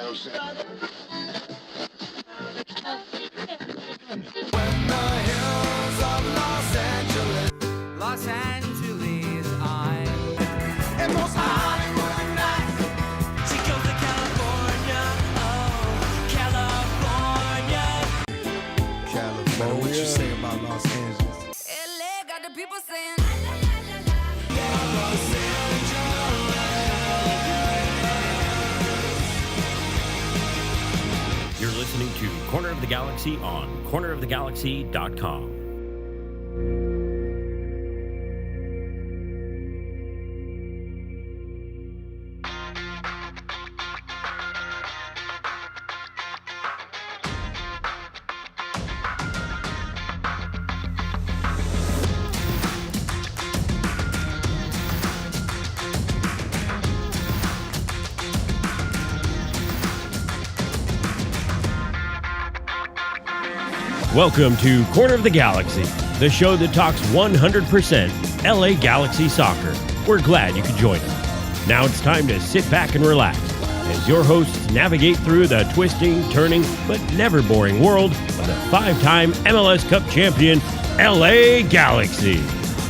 Los Angeles, I'm and most Hollywood nights. She goes to California, oh, California. What you say about Los Angeles? LA got the people saying, You're listening to Corner of the Galaxy on cornerofthegalaxy.com. Welcome to Corner of the Galaxy, the show that talks 100% LA Galaxy soccer. We're glad you could join us. Now it's time to sit back and relax as your hosts navigate through the twisting, turning, but never boring world of the five-time MLS Cup champion, LA Galaxy.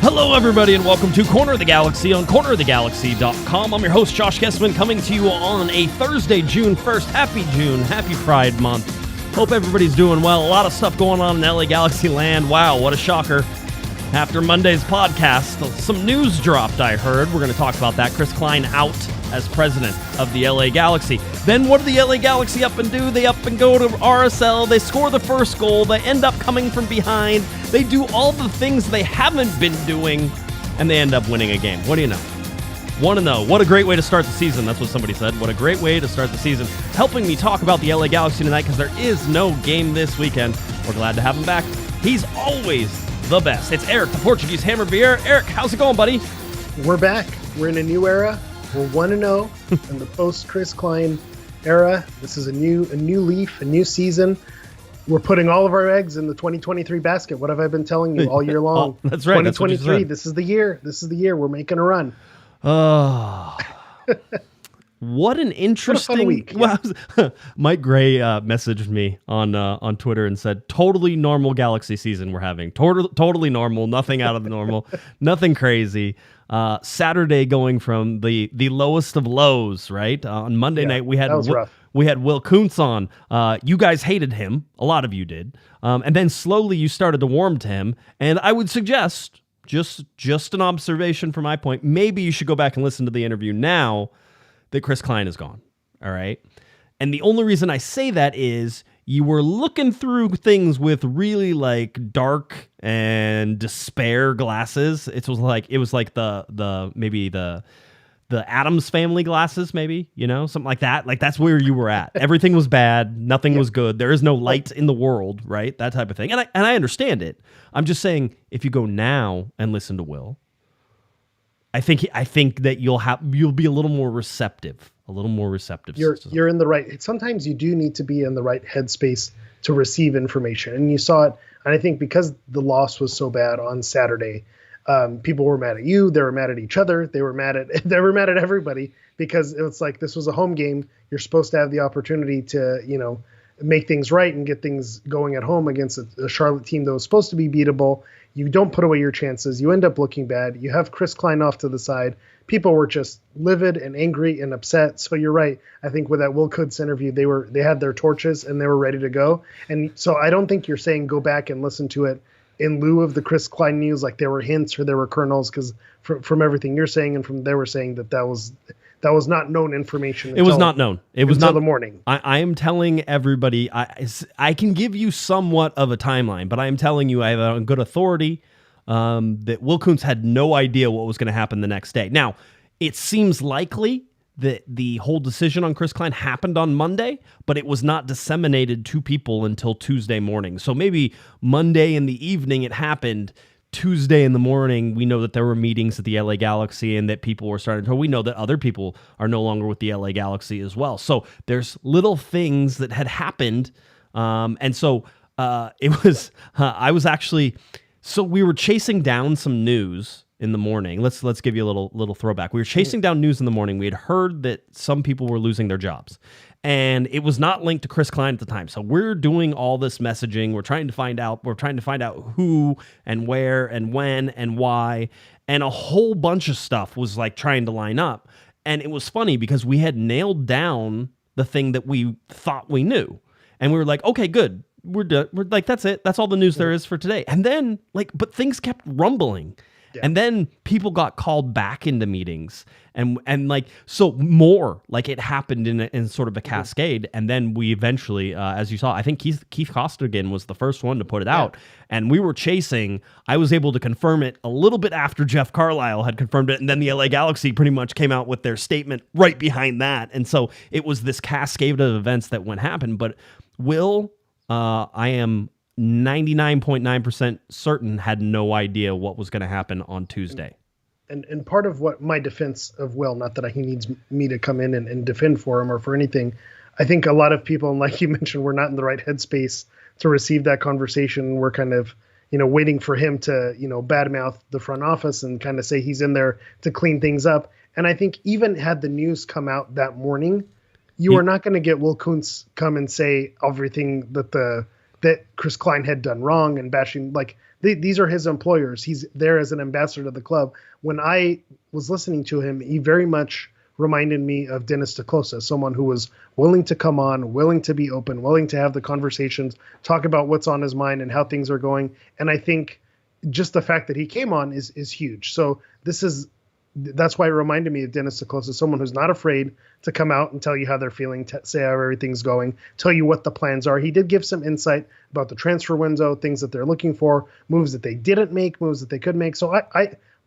Hello, everybody, and welcome to Corner of the Galaxy on cornerofthegalaxy.com. I'm your host, Josh Guesman, coming to you on a Thursday, June 1st. Happy June. Happy Pride Month. Hope everybody's doing well. A lot of stuff going on in LA Galaxy land. Wow, what a shocker. After Monday's podcast, some news dropped, I heard. We're going to talk about that. Chris Klein out as president of the LA Galaxy. Then what do the LA Galaxy up and do? They up and go to RSL. They score the first goal. They end up coming from behind. They do all the things they haven't been doing, and they end up winning a game. What do you know? 1-0. What a great way to start the season. That's what somebody said. What a great way to start the season. Helping me talk about the LA Galaxy tonight because there is no game this weekend. We're glad to have him back. He's always the best. It's Eric, the Portuguese Hammer Vieira. Eric, how's it going, buddy? We're back. We're in a new era. We're 1-0 in the post-Chris Klein era. This is a new leaf, a new season. We're putting all of our eggs in the 2023 basket. What have I been telling you all year long? That's right. 2023, this is the year. This is the year. We're making a run. Oh, what an interesting week. Well, Mike Gray messaged me on Twitter and said, totally normal Galaxy season we're having. Totally normal, nothing out of the normal, nothing crazy. Saturday going from the lowest of lows, right? On Monday night we had Will Kuntz on. You guys hated him. A lot of you did. And then slowly you started to warm to him. And I would suggest, just an observation from my point, maybe you should go back and listen to the interview now that Chris Klein is gone. All right. And the only reason I say that is you were looking through things with really like dark and despair glasses. It was like the Addams Family glasses, maybe, something like that. Like that's where you were at. Everything was bad. Nothing was good. There is no light in the world, right? That type of thing. And I understand it. I'm just saying, if you go now and listen to Will, I think that you'll be a little more receptive. You're in the right. Sometimes you do need to be in the right headspace to receive information, and you saw it. And I think because the loss was so bad on Saturday, people were mad at you. They were mad at each other. They were mad at everybody because it was like this was a home game. You're supposed to have the opportunity to make things right and get things going at home against a Charlotte team that was supposed to be beatable. You don't put away your chances. You end up looking bad. You have Chris Klein off to the side. People were just livid and angry and upset. So you're right. I think with that Will Kuntz interview, they had their torches and they were ready to go. And so I don't think you're saying go back and listen to it in lieu of the Chris Klein news, like there were hints or there were kernels, because from everything you're saying and from they were saying that was not known information. It was not known. It was not the morning. I am telling everybody, I can give you somewhat of a timeline, but I am telling you I have a good authority that Will Kuntz had no idea what was going to happen the next day. Now, it seems likely that the whole decision on Chris Klein happened on Monday, but it was not disseminated to people until Tuesday morning. So maybe Monday in the evening it happened. Tuesday in the morning, we know that there were meetings at the LA Galaxy and that people were starting to. We know that other people are no longer with the LA Galaxy as well. So there's little things that had happened. And so it was, I was actually, so we were chasing down some news in the morning. Let's give you a little throwback. We were chasing down news in the morning. We had heard that some people were losing their jobs. and it was not linked to Chris Klein at the time. So we're doing all this messaging. We're trying to find out who and where and when and why, and a whole bunch of stuff was like trying to line up. And it was funny because we had nailed down the thing that we thought we knew, and we were like, okay, good. We're done. We're like, that's it. That's all the news there is for today. And then but things kept rumbling. Yeah. And then people got called back into meetings and so more like it happened in sort of a cascade. And then we eventually, as you saw, I think Keith Costa again was the first one to put it out, and we were chasing. I was able to confirm it a little bit after Jeff Carlisle had confirmed it. And then the LA Galaxy pretty much came out with their statement right behind that. And so it was this cascade of events that went happen. But I am 99.9% certain had no idea what was going to happen on Tuesday. And part of what my defense of Will, not that he needs me to come in and defend for him or for anything, I think a lot of people, and like you mentioned, we're not in the right headspace to receive that conversation. We're kind of, waiting for him to, badmouth the front office and kind of say he's in there to clean things up. And I think even had the news come out that morning, you are not going to get Will Kuntz come and say everything that Chris Klein had done wrong and bashing. Like these are his employers. He's there as an ambassador to the club. When I was listening to him, he very much reminded me of Dennis DeClosa, someone who was willing to come on, willing to be open, willing to have the conversations, talk about what's on his mind and how things are going. And I think just the fact that he came on is huge. So that's why it reminded me of Dennis DeClosa, someone who's not afraid to come out and tell you how they're feeling, say how everything's going, tell you what the plans are. He did give some insight about the transfer window, things that they're looking for, moves that they didn't make, moves that they could make. So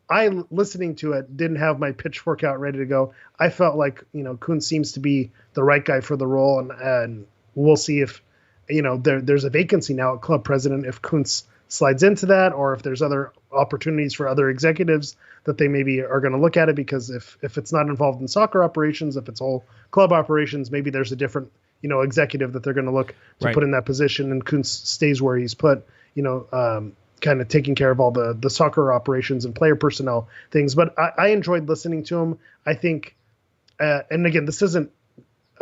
I listening to it, didn't have my pitchfork out ready to go. I felt like, Kuntz seems to be the right guy for the role, and we'll see if, there's a vacancy now at club president, if Kuntz slides into that, or if there's other opportunities for other executives that they maybe are going to look at it, because if it's not involved in soccer operations, if it's all club operations, maybe there's a different, executive that they're going to look to put in that position, and Kuntz stays where he's put, kind of taking care of all the soccer operations and player personnel things. But I enjoyed listening to him. I think, and again, this isn't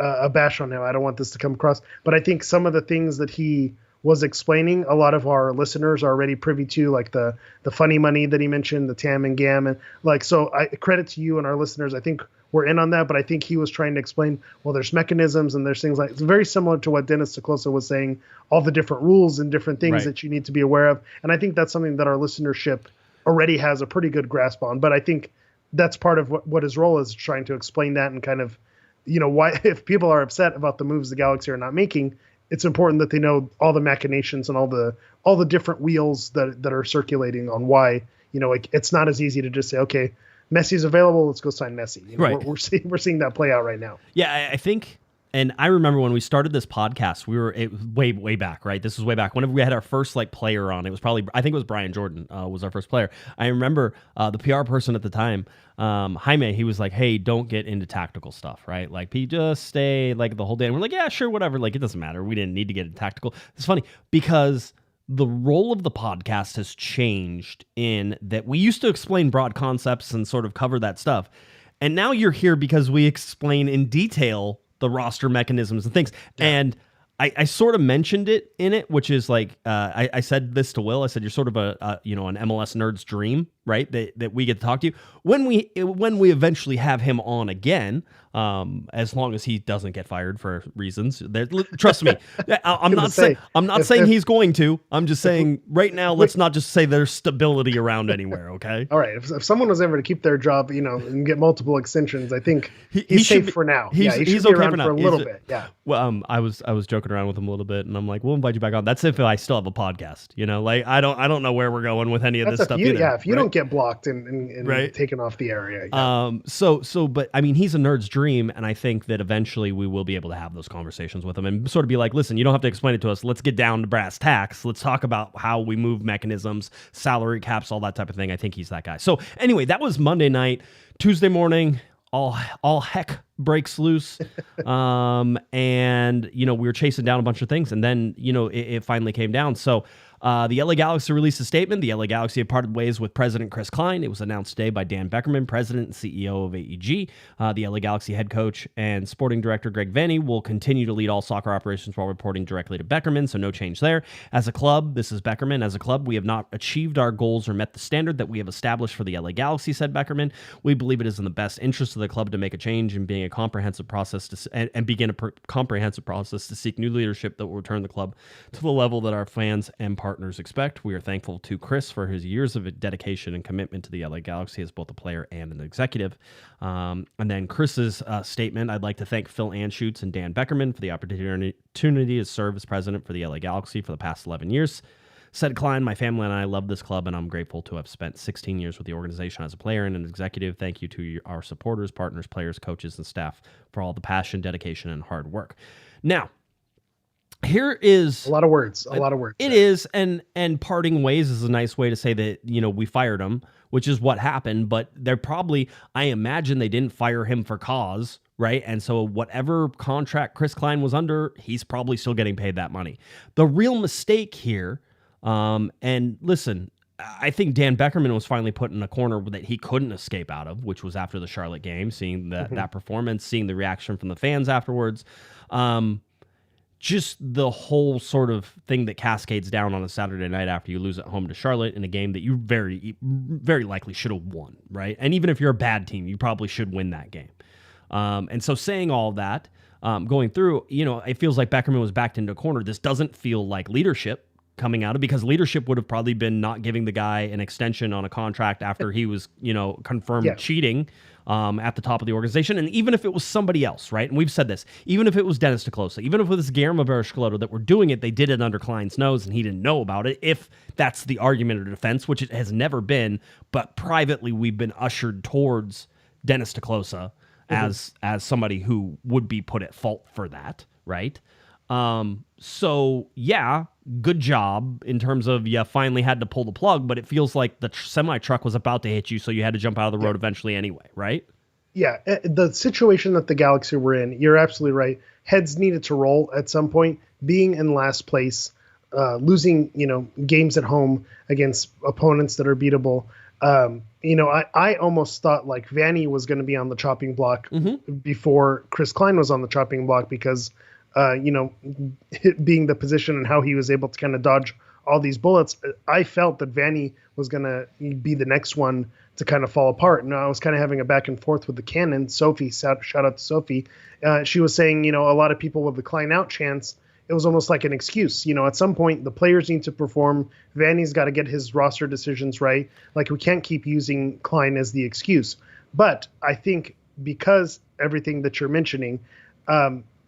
a bash on him. I don't want this to come across, but I think some of the things that he was explaining, a lot of our listeners are already privy to, like the funny money that he mentioned, the TAM and GAM, and so I credit to you and our listeners. I think we're in on that, but I think he was trying to explain, well, there's mechanisms and there's things like, it's very similar to what Dennis DeClosa was saying, all the different rules and different things that you need to be aware of. And I think that's something that our listenership already has a pretty good grasp on. But I think that's part of what his role is, trying to explain that and kind of, why, if people are upset about the moves the Galaxy are not making, it's important that they know all the machinations and all the different wheels that are circulating on why, it's not as easy to just say, okay, Messi's available, let's go sign Messi. We're seeing that play out right now. Yeah, I think, and I remember when we started this podcast, it was way back, right? This was way back. Whenever we had our first player on, it was I think it was Brian Jordan was our first player. I remember the PR person at the time, Jaime, he was like, hey, don't get into tactical stuff, right? Like, just stay the whole day. And we're like, yeah, sure, whatever. Like, it doesn't matter. We didn't need to get into tactical. It's funny because the role of the podcast has changed in that we used to explain broad concepts and sort of cover that stuff. And now you're here because we explain in detail the roster mechanisms and things. Yeah. And I sort of mentioned it in it, which is I said this to Will. I said, you're sort of an MLS nerd's dream, right? That we get to talk to you when we eventually have him on again, as long as he doesn't get fired for reasons. Trust me, I'm not saying he's going to. I'm just saying right now, let's not just say there's stability around anywhere. Okay. All right. If someone was ever to keep their job, and get multiple extensions, I think he's safe for now. He should be okay around for a little bit. Yeah. Well, I was joking around with him a little bit, and I'm like, we'll invite you back on. That's if I still have a podcast. I don't know where we're going with any of this stuff either. Yeah. If you don't get blocked and taken off the area. Yeah. But I mean, he's a nerd's dream, and I think that eventually we will be able to have those conversations with him and sort of be like, listen, you don't have to explain it to us. Let's get down to brass tacks. Let's talk about how we move mechanisms, salary caps, all that type of thing. I think he's that guy. So anyway, that was Monday night. Tuesday morning, all heck breaks loose. And we were chasing down a bunch of things, and then it finally came down. So The LA Galaxy released a statement. The LA Galaxy have parted ways with President Chris Klein. It was announced today by Dan Beckerman, President and CEO of AEG. The LA Galaxy head coach and sporting director Greg Vanney will continue to lead all soccer operations while reporting directly to Beckerman, so no change there. As a club, this is Beckerman, as a club, we have not achieved our goals or met the standard that we have established for the LA Galaxy, said Beckerman. We believe it is in the best interest of the club to make a change and being a comprehensive process and begin a comprehensive process to seek new leadership that will return the club to the level that our fans and partners expect. We are thankful to Chris for his years of dedication and commitment to the LA Galaxy as both a player and an executive. And then Chris's statement, I'd like to thank Phil Anschutz and Dan Beckerman for the opportunity to serve as president for the LA Galaxy for the past 11 years. Said Klein, my family and I love this club, and I'm grateful to have spent 16 years with the organization as a player and an executive. Thank you to our supporters, partners, players, coaches, and staff for all the passion, dedication, and hard work. Now, here is A lot of words. It is, and parting ways is a nice way to say that, we fired him, which is what happened, but they're probably, I imagine they didn't fire him for cause, right? And so whatever contract Chris Klein was under, he's probably still getting paid that money. The real mistake here, and listen, I think Dan Beckerman was finally put in a corner that he couldn't escape out of, which was after the Charlotte game, seeing that performance, seeing the reaction from the fans afterwards. Just the whole sort of thing that cascades down on a Saturday night after you lose at home to Charlotte in a game that you very, very likely should have won, right? And even if you're a bad team, you probably should win that game. And so saying all that, going through, it feels like Beckerman was backed into a corner. This doesn't feel like leadership coming out of, because leadership would have probably been not giving the guy an extension on a contract after he was, confirmed cheating at the top of the organization. And even if it was somebody else, right? And we've said this, even if it was Dennis DeClosa, even if it was Guillermo Barros-Schelotto that were doing it, they did it under Klein's nose and he didn't know about it. If that's the argument or defense, which it has never been, but privately we've been ushered towards Dennis DeClosa as somebody who would be put at fault for that, right? So yeah, good job in terms of you finally had to pull the plug, but it feels like the semi truck was about to hit you, so you had to jump out of the road eventually anyway, right? Yeah, the situation that the Galaxy were in, you're absolutely right. Heads needed to roll at some point. Being in last place, losing games at home against opponents that are beatable. I almost thought like Vanney was going to be on the chopping block before Chris Klein was on the chopping block because. Being the position and how he was able to kind of dodge all these bullets, I felt that Vanney was going to be the next one to kind of fall apart. And I was kind of having a back and forth with the canon. Sophie, shout out to Sophie. She was saying, a lot of people with the Klein out chance, it was almost like an excuse. At some point, the players need to perform. Vanney's got to get his roster decisions right. Like, we can't keep using Klein as the excuse. But I think because everything that you're mentioning,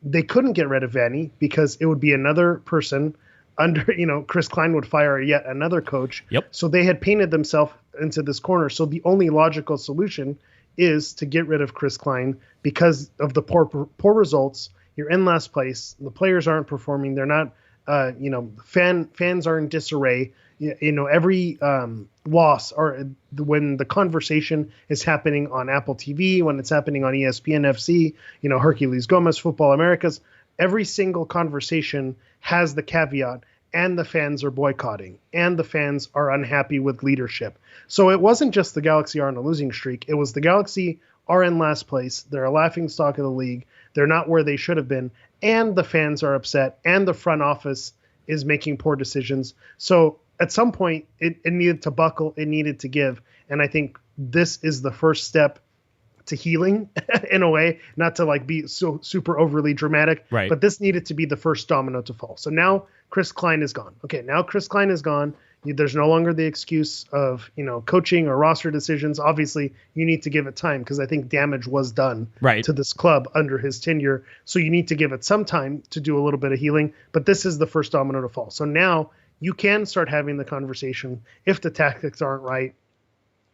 they couldn't get rid of Vanney because it would be another person under, Chris Klein would fire yet another coach. Yep. So they had painted themselves into this corner. So the only logical solution is to get rid of Chris Klein because of the poor results. You're in last place. The players aren't performing. They're not, fans are in disarray. Every loss or when the conversation is happening on Apple TV, when it's happening on ESPN FC, Hercules Gomez, Football Americas, every single conversation has the caveat, and the fans are boycotting, and the fans are unhappy with leadership. So it wasn't just the Galaxy are on a losing streak. It was the Galaxy are in last place. They're a laughingstock of the league. They're not where they should have been, and the fans are upset, and the front office is making poor decisions. So at some point, it needed to buckle, it needed to give. And I think this is the first step to healing in a way, not to like be so super overly dramatic, right? But this needed to be the first domino to fall. So now Chris Klein is gone. Okay, now Chris Klein is gone. There's no longer the excuse of, coaching or roster decisions. Obviously, you need to give it time because I think damage was done to this club under his tenure. So you need to give it some time to do a little bit of healing. But this is the first domino to fall. So now you can start having the conversation if the tactics aren't right.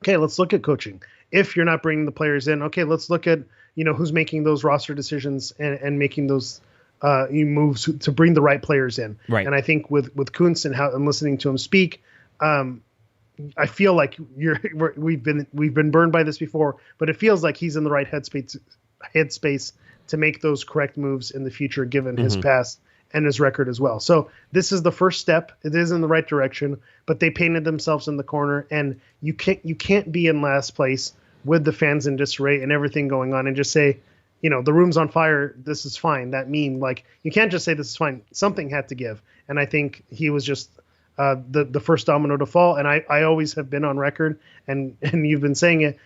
Okay, let's look at coaching. If you're not bringing the players in, okay, let's look at, who's making those roster decisions and making those moves to bring the right players in. Right. And I think with Kuntz and listening to him speak, I feel like we've been burned by this before, but it feels like he's in the right headspace to make those correct moves in the future, given his past and his record as well. So this is the first step. It is in the right direction, but they painted themselves in the corner, and you can't be in last place with the fans in disarray and everything going on and just say, the room's on fire, this is fine. That meme, like, you can't just say this is fine. Something had to give. And I think he was just the first domino to fall. And I always have been on record, and you've been saying it,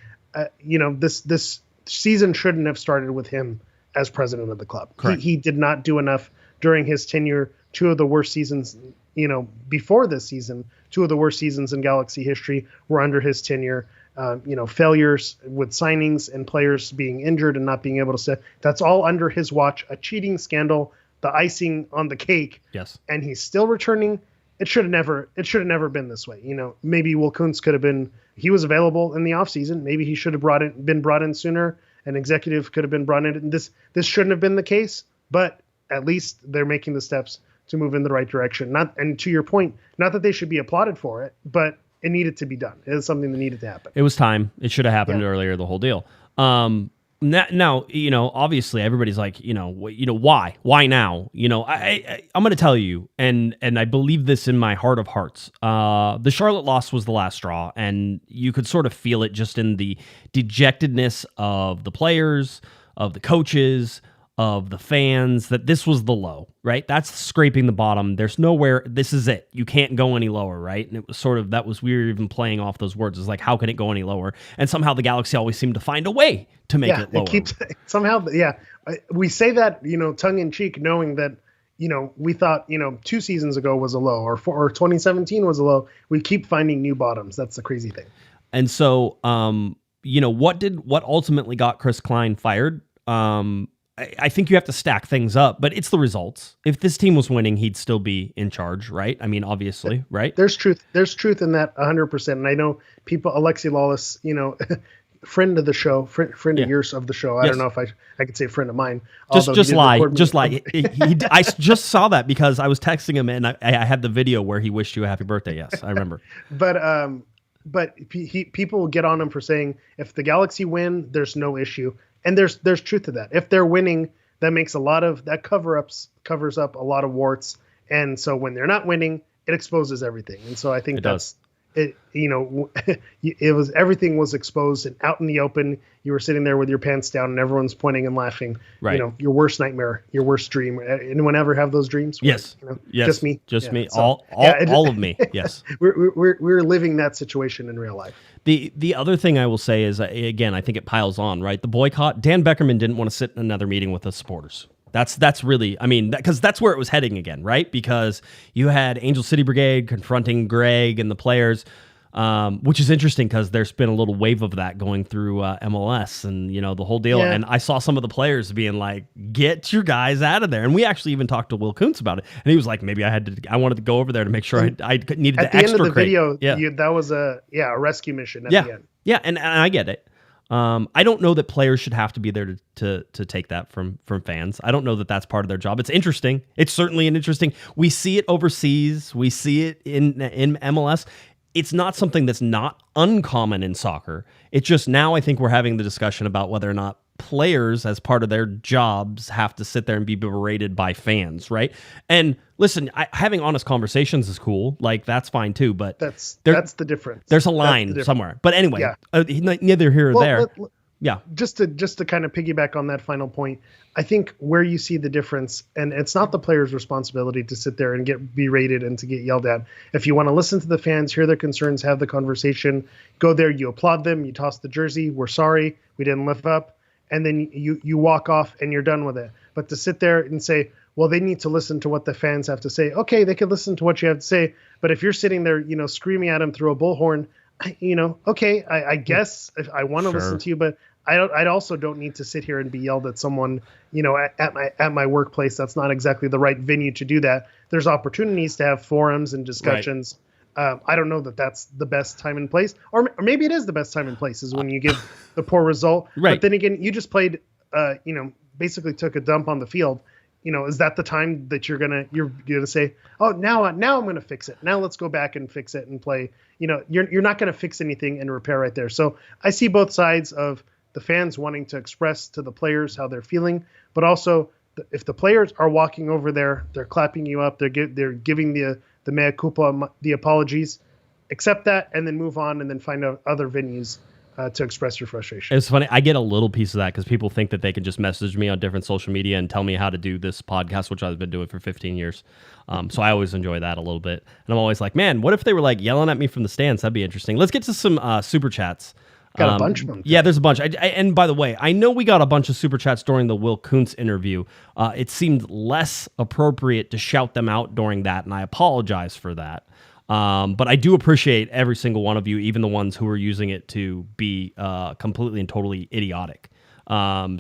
this season shouldn't have started with him as president of the club. He did not do enough during his tenure. Two of the worst seasons, before this season, two of the worst seasons in Galaxy history were under his tenure. Failures with signings and players being injured and not being able to set. That's all under his watch. A cheating scandal, the icing on the cake. Yes. And he's still returning. It should have never been this way. Maybe Will Kuntz could have been. He was available in the offseason. Maybe he should have been brought in sooner. An executive could have been brought in. This shouldn't have been the case, but at least they're making the steps to move in the right direction. And to your point, not that they should be applauded for it, but it needed to be done. It is something that needed to happen. It was time. It should have happened earlier, the whole deal. Now, obviously everybody's like, why? Why now? I'm going to tell you, and I believe this in my heart of hearts. The Charlotte loss was the last straw, and you could sort of feel it just in the dejectedness of the players, of the coaches, of the fans, that this was the low, right? That's scraping the bottom. There's nowhere, this is it. You can't go any lower, right? And it was sort of, we were even playing off those words. It's like, how can it go any lower? And somehow the Galaxy always seemed to find a way to make it lower. It keeps, somehow, we say that, tongue in cheek, knowing that, we thought, 2 seasons ago was a low, or 2017 was a low. We keep finding new bottoms. That's the crazy thing. And so, what ultimately got Chris Klein fired? I think you have to stack things up, but it's the results. If this team was winning, he'd still be in charge, right? I mean, obviously, right? There's truth in that 100%. And I know people, Alexi Lawless, friend of the show, friend of yours of the show. I don't know if I could say friend of mine. Just lie. I just saw that because I was texting him and I had the video where he wished you a happy birthday. Yes, I remember. But people get on him for saying if the Galaxy win, there's no issue. And there's truth to that. If they're winning, that makes covers up a lot of warts. And so when they're not winning, it exposes everything. And so I think everything was exposed and out in the open. You were sitting there with your pants down and everyone's pointing and laughing. Right. Your worst nightmare, your worst dream. Anyone ever have those dreams? Yes. Yes. Just me. Just me. So, all of me. Yes. We're living that situation in real life. The other thing I will say is, again, I think it piles on, right? The boycott. Dan Beckerman didn't want to sit in another meeting with the supporters. That's really, because that's where it was heading again, right? Because you had Angel City Brigade confronting Greg and the players, which is interesting because there's been a little wave of that going through MLS and, the whole deal. Yeah. And I saw some of the players being like, get your guys out of there. And we actually even talked to Will Kuntz about it. And he was like, maybe I wanted to go over there to make sure I needed to extricate. At the end of the video, that was a rescue mission at the end. Yeah, and I get it. I don't know that players should have to be there to take that from fans. I don't know that that's part of their job. It's interesting. It's certainly an interesting. We see it overseas. We see it in MLS. It's not something that's not uncommon in soccer. It's just now I think we're having the discussion about whether or not players, as part of their jobs, have to sit there and be berated by fans, right? And listen, having honest conversations is cool. Like, that's fine too, but that's the difference. There's a line somewhere. But anyway, neither here or there. Just to kind of piggyback on that final point, I think where you see the difference, and it's not the player's responsibility to sit there and get berated and to get yelled at. If you want to listen to the fans, hear their concerns, have the conversation, go there, you applaud them, you toss the jersey, we're sorry, we didn't live up, and then you walk off and you're done with it. But to sit there and say, well, they need to listen to what the fans have to say. Okay, they can listen to what you have to say, but if you're sitting there, screaming at them through a bullhorn, okay, I guess if I want to listen to you, but I also don't need to sit here and be yelled at someone, at my workplace. That's not exactly the right venue to do that. There's opportunities to have forums and discussions. Right. I don't know that that's the best time and place, or maybe it is the best time and place is when you give the poor result. Right. But then again, you just played, basically took a dump on the field. Is that the time that you're gonna say, oh, now I'm gonna fix it. Now let's go back and fix it and play. You're not gonna fix anything and repair right there. So I see both sides of the fans wanting to express to the players how they're feeling, but also if the players are walking over there, they're clapping you up, they're giving the mea culpa, the apologies, accept that, and then move on, and then find out other venues to express your frustration. It's funny. I get a little piece of that because people think that they can just message me on different social media and tell me how to do this podcast, which I've been doing for 15 years. So I always enjoy that a little bit. And I'm always like, man, what if they were like yelling at me from the stands? That'd be interesting. Let's get to some super chats. Got a bunch of them. Yeah, there's a bunch. And by the way, I know we got a bunch of super chats during the Will Kuntz interview. It seemed less appropriate to shout them out during that, and I apologize for that. But I do appreciate every single one of you, even the ones who are using it to be completely and totally idiotic. I'll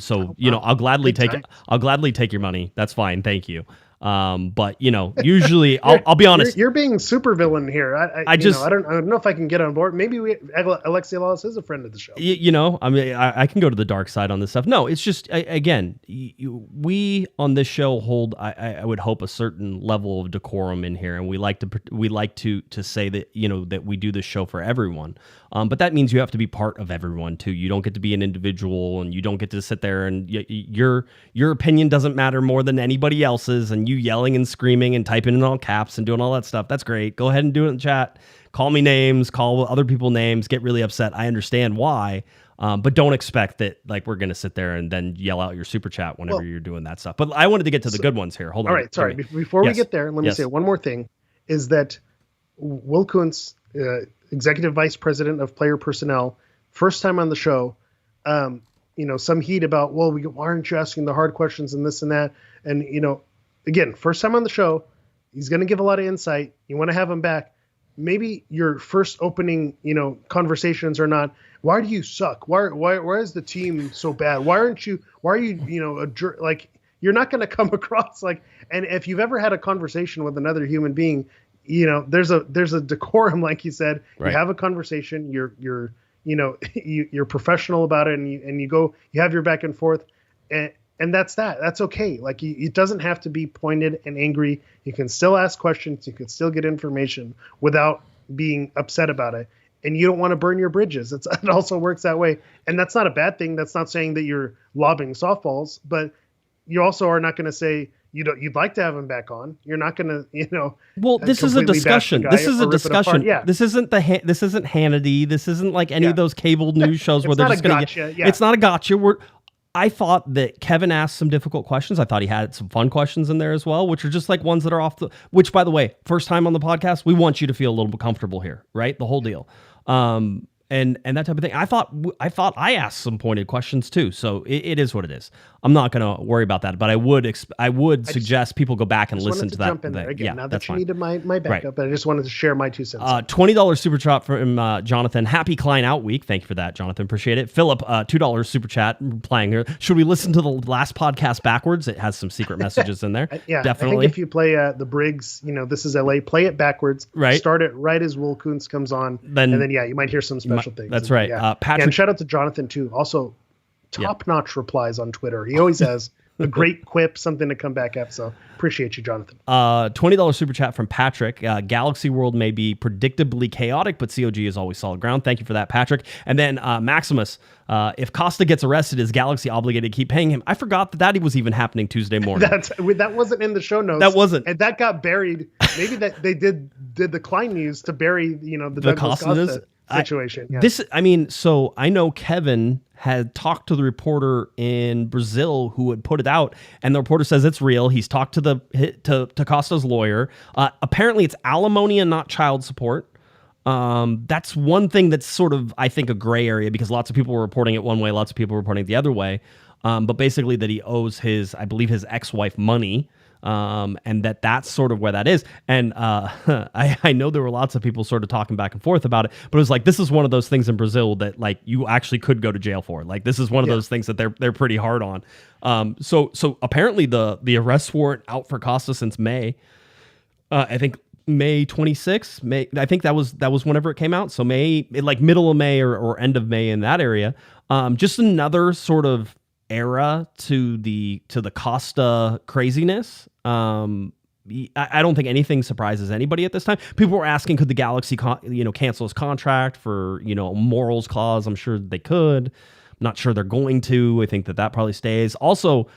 gladly take your money. That's fine. Thank you. But usually I'll be honest. You're being super villain here. I don't know if I can get on board. Maybe Alexi Lawless is a friend of the show. I can go to the dark side on this stuff. No, it's just again, we on this show hold I would hope a certain level of decorum in here, and we like to say that that we do this show for everyone. But that means you have to be part of everyone too. You don't get to be an individual, and you don't get to sit there and your opinion doesn't matter more than anybody else's, and you yelling and screaming and typing in all caps and doing all that stuff. That's great. Go ahead and do it in the chat. Call me names, call other people names, get really upset. I understand why. But don't expect that like we're going to sit there and then yell out your super chat whenever you're doing that stuff. But I wanted to get to the good ones here. Hold on. All right. Sorry. Before we get there, let me say one more thing is that Will Kuntz, Executive Vice President of Player Personnel, first time on the show, some heat about, why aren't you asking the hard questions and this and that? And, again, first time on the show, he's going to give a lot of insight. You want to have him back. Maybe your first opening, conversations are not, why do you suck? Why is the team so bad? Why are you, a jerk? Like, you're not going to come across like, and if you've ever had a conversation with another human being, there's a decorum, like you said. Right. You have a conversation. You're professional about it, and you have your back and forth, and that's that. That's okay. Like it doesn't have to be pointed and angry. You can still ask questions. You can still get information without being upset about it. And you don't want to burn your bridges. It also works that way, and that's not a bad thing. That's not saying that you're lobbing softballs, but you also are not going to say you'd like to have him back on. You're not going to, Well, this is a discussion. This is a discussion. Yeah. This isn't this isn't Hannity. This isn't like any of those cable news shows where they're just going to get. It's not a gotcha. I thought that Kevin asked some difficult questions. I thought he had some fun questions in there as well, which are just like ones that are which, by the way, first time on the podcast, we want you to feel a little bit comfortable here, right? The whole deal. And that type of thing. I thought I asked some pointed questions too. So it is what it is. I'm not going to worry about that, but I would suggest people go back and listen to that. Jump in there again. Now that you needed my backup, but I just wanted to share my 2 cents. $20 super chat from Jonathan. Happy Klein out week. Thank you for that, Jonathan. Appreciate it. Philip, $2 super chat replying here. Should we listen to the last podcast backwards? It has some secret messages in there. Definitely. I think if you play the Briggs, this is LA, play it backwards. Right. Start it right as Will Kuntz comes on, and then you might hear some special things. That's right. Patrick, and shout out to Jonathan too. Also, top-notch replies on Twitter. He always has a great quip, something to come back at. So appreciate you, Jonathan. $20 super chat from Patrick. Galaxy World may be predictably chaotic, but COG is always solid ground. Thank you for that, Patrick. And then Maximus, if Costa gets arrested, is Galaxy obligated to keep paying him? I forgot that was even happening Tuesday morning. That wasn't in the show notes. That wasn't. And that got buried. Maybe that they did the Klein news to bury, the Douglas Costa situation. So I know Kevin had talked to the reporter in Brazil who had put it out, and the reporter says it's real. He's talked to to Costa's lawyer. Apparently it's alimony and not child support. That's one thing that's sort of, I think, a gray area because lots of people were reporting it one way, lots of people were reporting it the other way. But basically that he owes his ex-wife money. And that's sort of where that is. And I know there were lots of people sort of talking back and forth about it, but it was like, this is one of those things in Brazil that like you actually could go to jail for. Like this is one of those things that they're pretty hard on. So apparently the arrest warrant out for Costa since May, I think May 26th, I think that was whenever it came out. So middle of May or end of May in that area. Just another sort of era to the Costa craziness. I don't think anything surprises anybody at this time. People were asking, could the Galaxy cancel his contract for morals clause? I'm sure they could. I'm not sure they're going to. I think that probably stays. Also,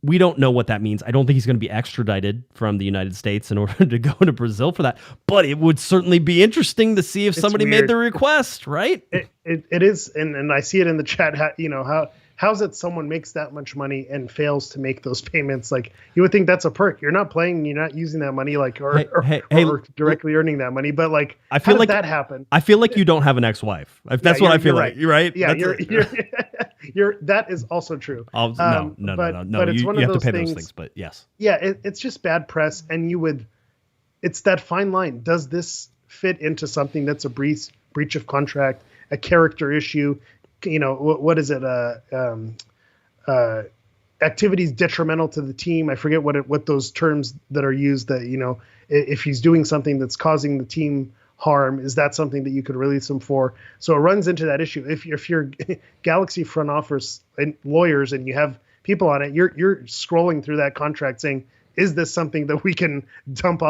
we don't know what that means. I don't think he's going to be extradited from the United States in order to go to Brazil for that. But it would certainly be interesting to see if somebody made the request, right? It is, and I see it in the chat. How's it someone makes that much money and fails to make those payments? Like, you would think that's a perk. You're not playing, you're not using that money, like, or directly earning that money. But like, I feel how like did that happen? I feel like you don't have an ex-wife. That's what I feel like. You're right. Yeah, that is also true. No. But it's one you of have to pay those those things. But yes. Yeah, it's just bad press, and it's that fine line. Does this fit into something that's a breach of contract, a character issue? What is it? Activities detrimental to the team. I forget what those terms that are used. That if he's doing something that's causing the team harm, is that something that you could release him for? So it runs into that issue. If you're Galaxy front office and lawyers and you have people on it, you're scrolling through that contract saying, is this something that we can dump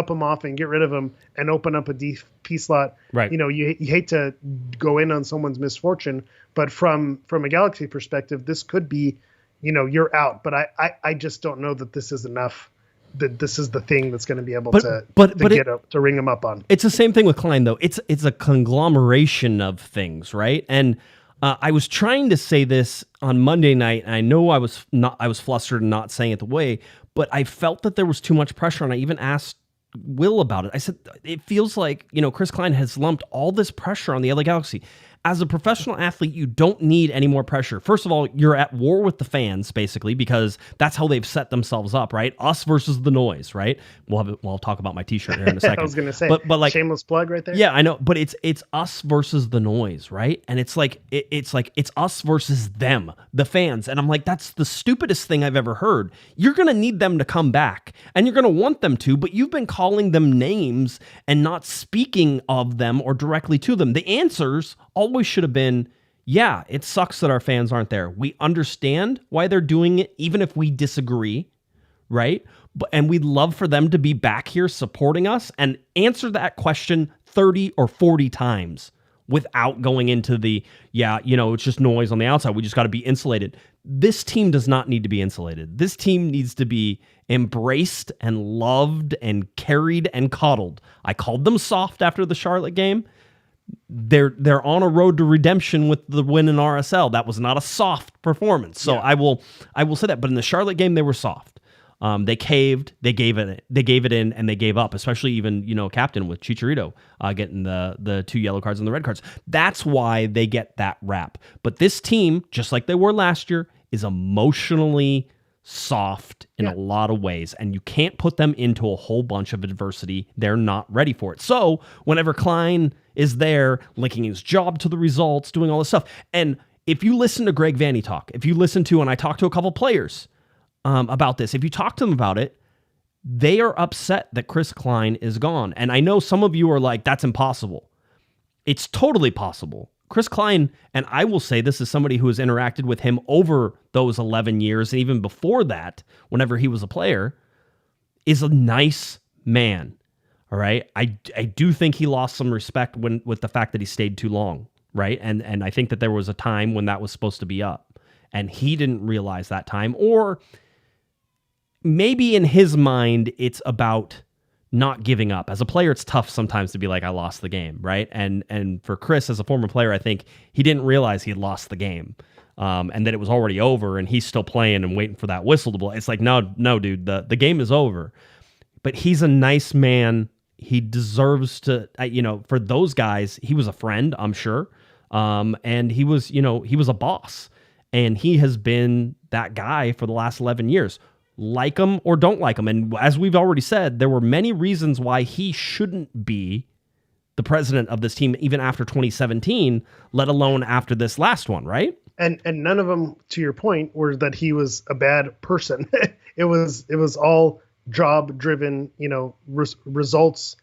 him off and get rid of him and open up a DP slot? Right. You hate to go in on someone's misfortune, but from a Galaxy perspective, this could be, you're out. But I just don't know that this is enough. That this is the thing that's going to be able to ring him up on. It's the same thing with Klein, though. It's a conglomeration of things, right? And I was trying to say this on Monday night, and I know I was flustered and not saying it the way, but I felt that there was too much pressure, and I even asked Will about it. I said, it feels like, Chris Klein has lumped all this pressure on the LA Galaxy. As a professional athlete, you don't need any more pressure. First of all, you're at war with the fans, basically, because that's how they've set themselves up, right? Us versus the noise, right? I'll talk about my T-shirt here in a second. I was going to say, but like, shameless plug right there. Yeah, I know, but it's us versus the noise, right? And it's us versus them, the fans. And I'm like, that's the stupidest thing I've ever heard. You're going to need them to come back, and you're going to want them to, but you've been calling them names and not speaking of them or directly to them. The answers always should have been, yeah, it sucks that our fans aren't there. We understand why they're doing it, even if we disagree, right? And we'd love for them to be back here supporting us, and answer that question 30 or 40 times without going into it's just noise on the outside. We just got to be insulated. This team does not need to be insulated. This team needs to be embraced and loved and carried and coddled. I called them soft after the Charlotte game. They're on a road to redemption with the win in RSL. That was not a soft performance. So yeah. I will say that. But in the Charlotte game, they were soft. They caved, they gave it in, and they gave up. Especially even captain with Chicharito getting the 2 yellow cards and the red cards. That's why they get that rap. But this team, just like they were last year, is emotionally soft in a lot of ways, and you can't put them into a whole bunch of adversity. They're not ready for it. So whenever Klein is there linking his job to the results, doing all this stuff, and if you listen to Greg Vanney talk, and I talked to a couple players about this, if you talk to them about it, they are upset that Chris Klein is gone. And I know some of you are like, that's impossible. It's totally possible. Chris Klein, and I will say this is somebody who has interacted with him over those 11 years, and even before that, whenever he was a player, is a nice man. All right. I do think he lost some respect with the fact that he stayed too long. Right. And I think that there was a time when that was supposed to be up, and he didn't realize that time, or maybe in his mind, it's about not giving up. As a player, it's tough sometimes to be like, I lost the game, right? And for Chris, as a former player, I think he didn't realize he had lost the game, and that it was already over, and he's still playing and waiting for that whistle to blow. It's like, no, dude, the game is over. But he's a nice man. He deserves to, for those guys, he was a friend, I'm sure, and he was a boss, and he has been that guy for the last 11 years. Like him or don't like him. And as we've already said, there were many reasons why he shouldn't be the president of this team, even after 2017, let alone after this last one, right? And none of them, to your point, were that he was a bad person. It was all job driven, results,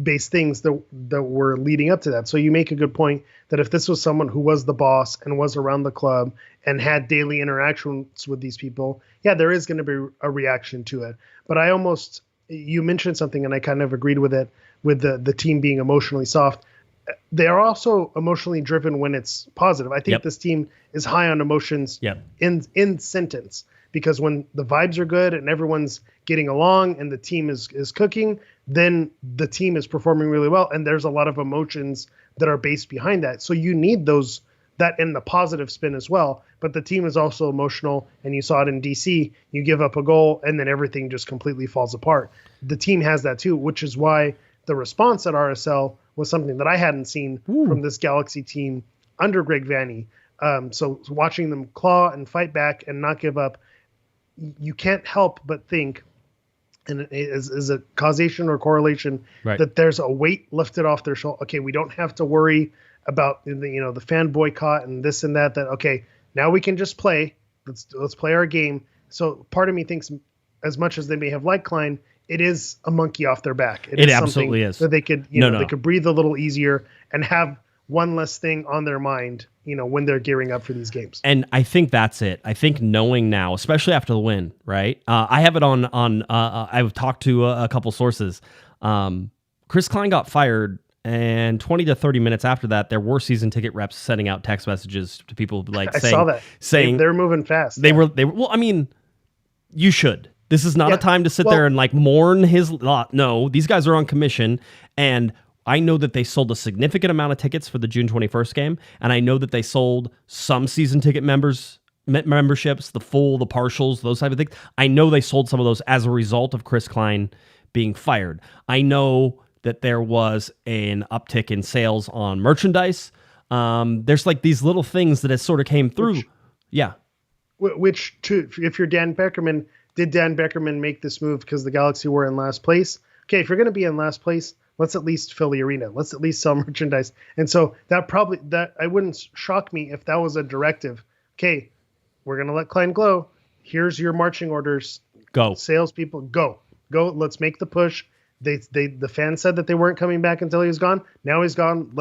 based things that were leading up to that. So you make a good point that if this was someone who was the boss and was around the club and had daily interactions with these people, yeah, there is going to be a reaction to it. But you mentioned something, and I kind of agreed with it, with the team being emotionally soft. They are also emotionally driven when it's positive. I think this team is high on emotions in sentence. because when the vibes are good and everyone's getting along and the team is cooking, then the team is performing really well. And there's a lot of emotions that are based behind that. So you need that in the positive spin as well. But the team is also emotional, and you saw it in DC. You give up a goal and then everything just completely falls apart. The team has that too, which is why the response at RSL was something that I hadn't seen from this Galaxy team under Greg Vanney. So watching them claw and fight back and not give up, you can't help but think, and is a causation or correlation, that there's a weight lifted off their shoulder. Okay, we don't have to worry about the fan boycott and this and that. That okay, now we can just play. Let's play our game. So part of me thinks, as much as they may have liked Klein, it is a monkey off their back. It is absolutely is. That they could they could breathe a little easier and have one less thing on their mind, when they're gearing up for these games. And I think that's it. I think knowing now, especially after the win, right? I have it on I've talked to a couple sources. Chris Klein got fired, and 20 to 30 minutes after that, there were season ticket reps sending out text messages to people I saw that. Saying they're moving fast. They were well, I mean, you should. This is not a time to sit there and mourn his lot. No, these guys are on commission, and I know that they sold a significant amount of tickets for the June 21st game, and I know that they sold some season ticket memberships, the full, the partials, those type of things. I know they sold some of those as a result of Chris Klein being fired. I know that there was an uptick in sales on merchandise. There's these little things that has sort of came through. Which if you're Dan Beckerman, did Dan Beckerman make this move because the Galaxy were in last place? Okay, if you're going to be in last place, let's at least fill the arena. Let's at least sell merchandise. And so that I wouldn't shock me if that was a directive. Okay, we're going to let Klein go. Here's your marching orders. Go. Salespeople, go. Let's make the push. The fans said that they weren't coming back until he was gone. Now he's gone.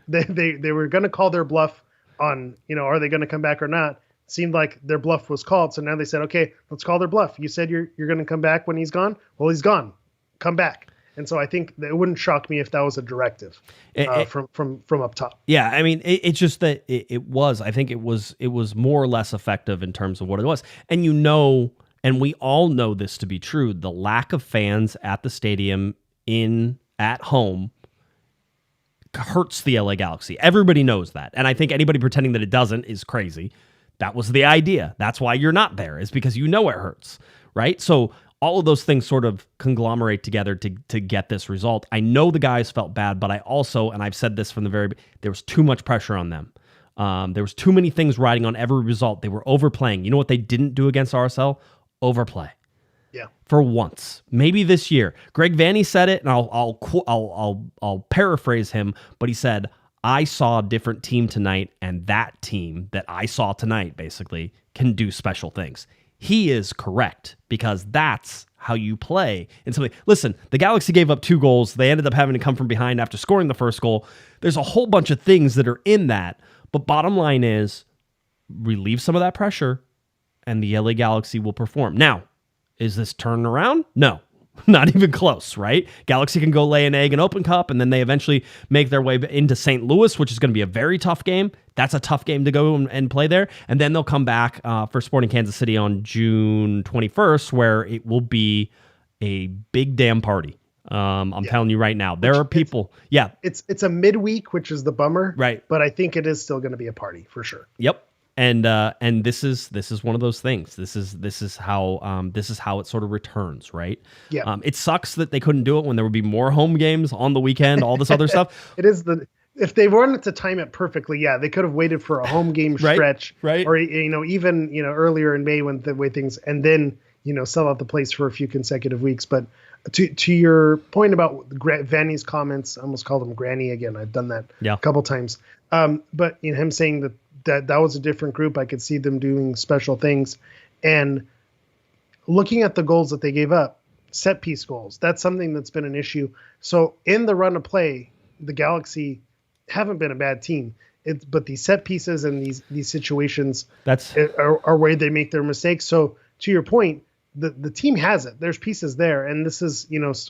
They were going to call their bluff on, are they going to come back or not? Seemed like their bluff was called. So now they said, okay, let's call their bluff. You said you're going to come back when he's gone. Well, he's gone. Come back. And so I think it wouldn't shock me if that was a directive from up top. Yeah, I mean, it's just that it was. I think it was more or less effective in terms of what it was. And and we all know this to be true, the lack of fans at the stadium at home hurts the LA Galaxy. Everybody knows that. And I think anybody pretending that it doesn't is crazy. That was the idea. That's why you're not there, is because it hurts, right? So all of those things sort of conglomerate together to get this result. I know the guys felt bad, but I also, and I've said this from the very beginning, there was too much pressure on them. There was too many things riding on every result. They were overplaying. You know what they didn't do against RSL? Overplay. Yeah. For once, maybe this year. Greg Vanney said it, and I'll paraphrase him, but he said, I saw a different team tonight, and that team that I saw tonight basically can do special things. He is correct, because that's how you play. And so, listen, the Galaxy gave up 2 goals. They ended up having to come from behind after scoring the first goal. There's a whole bunch of things that are in that. But bottom line is, relieve some of that pressure, and the LA Galaxy will perform. Now, is this turning around? No. Not even close, right? Galaxy can go lay an egg in Open Cup, and then they eventually make their way into St. Louis, which is going to be a very tough game. That's a tough game to go and play there. And then they'll come back for Sporting Kansas City on June 21st, where it will be a big damn party. I'm telling you right now. There are people. It's a midweek, which is the bummer. Right. But I think it is still going to be a party for sure. Yep. And this is one of those things. This is how it sort of returns, right? Yeah. It sucks that they couldn't do it when there would be more home games on the weekend, all this other stuff. It is if they wanted to time it perfectly, they could have waited for a home game stretch, right? Or even earlier in May when the way things, and then sell out the place for a few consecutive weeks. But to your point about Vanney's comments, I almost called him Granny again. I've done that a couple times. But him saying that was a different group. I could see them doing special things. And looking at the goals that they gave up, set piece goals, that's something that's been an issue. So in the run of play, the Galaxy haven't been a bad team. But these set pieces and these situations are where they make their mistakes. So to your point, the team has it. There's pieces there. And this is,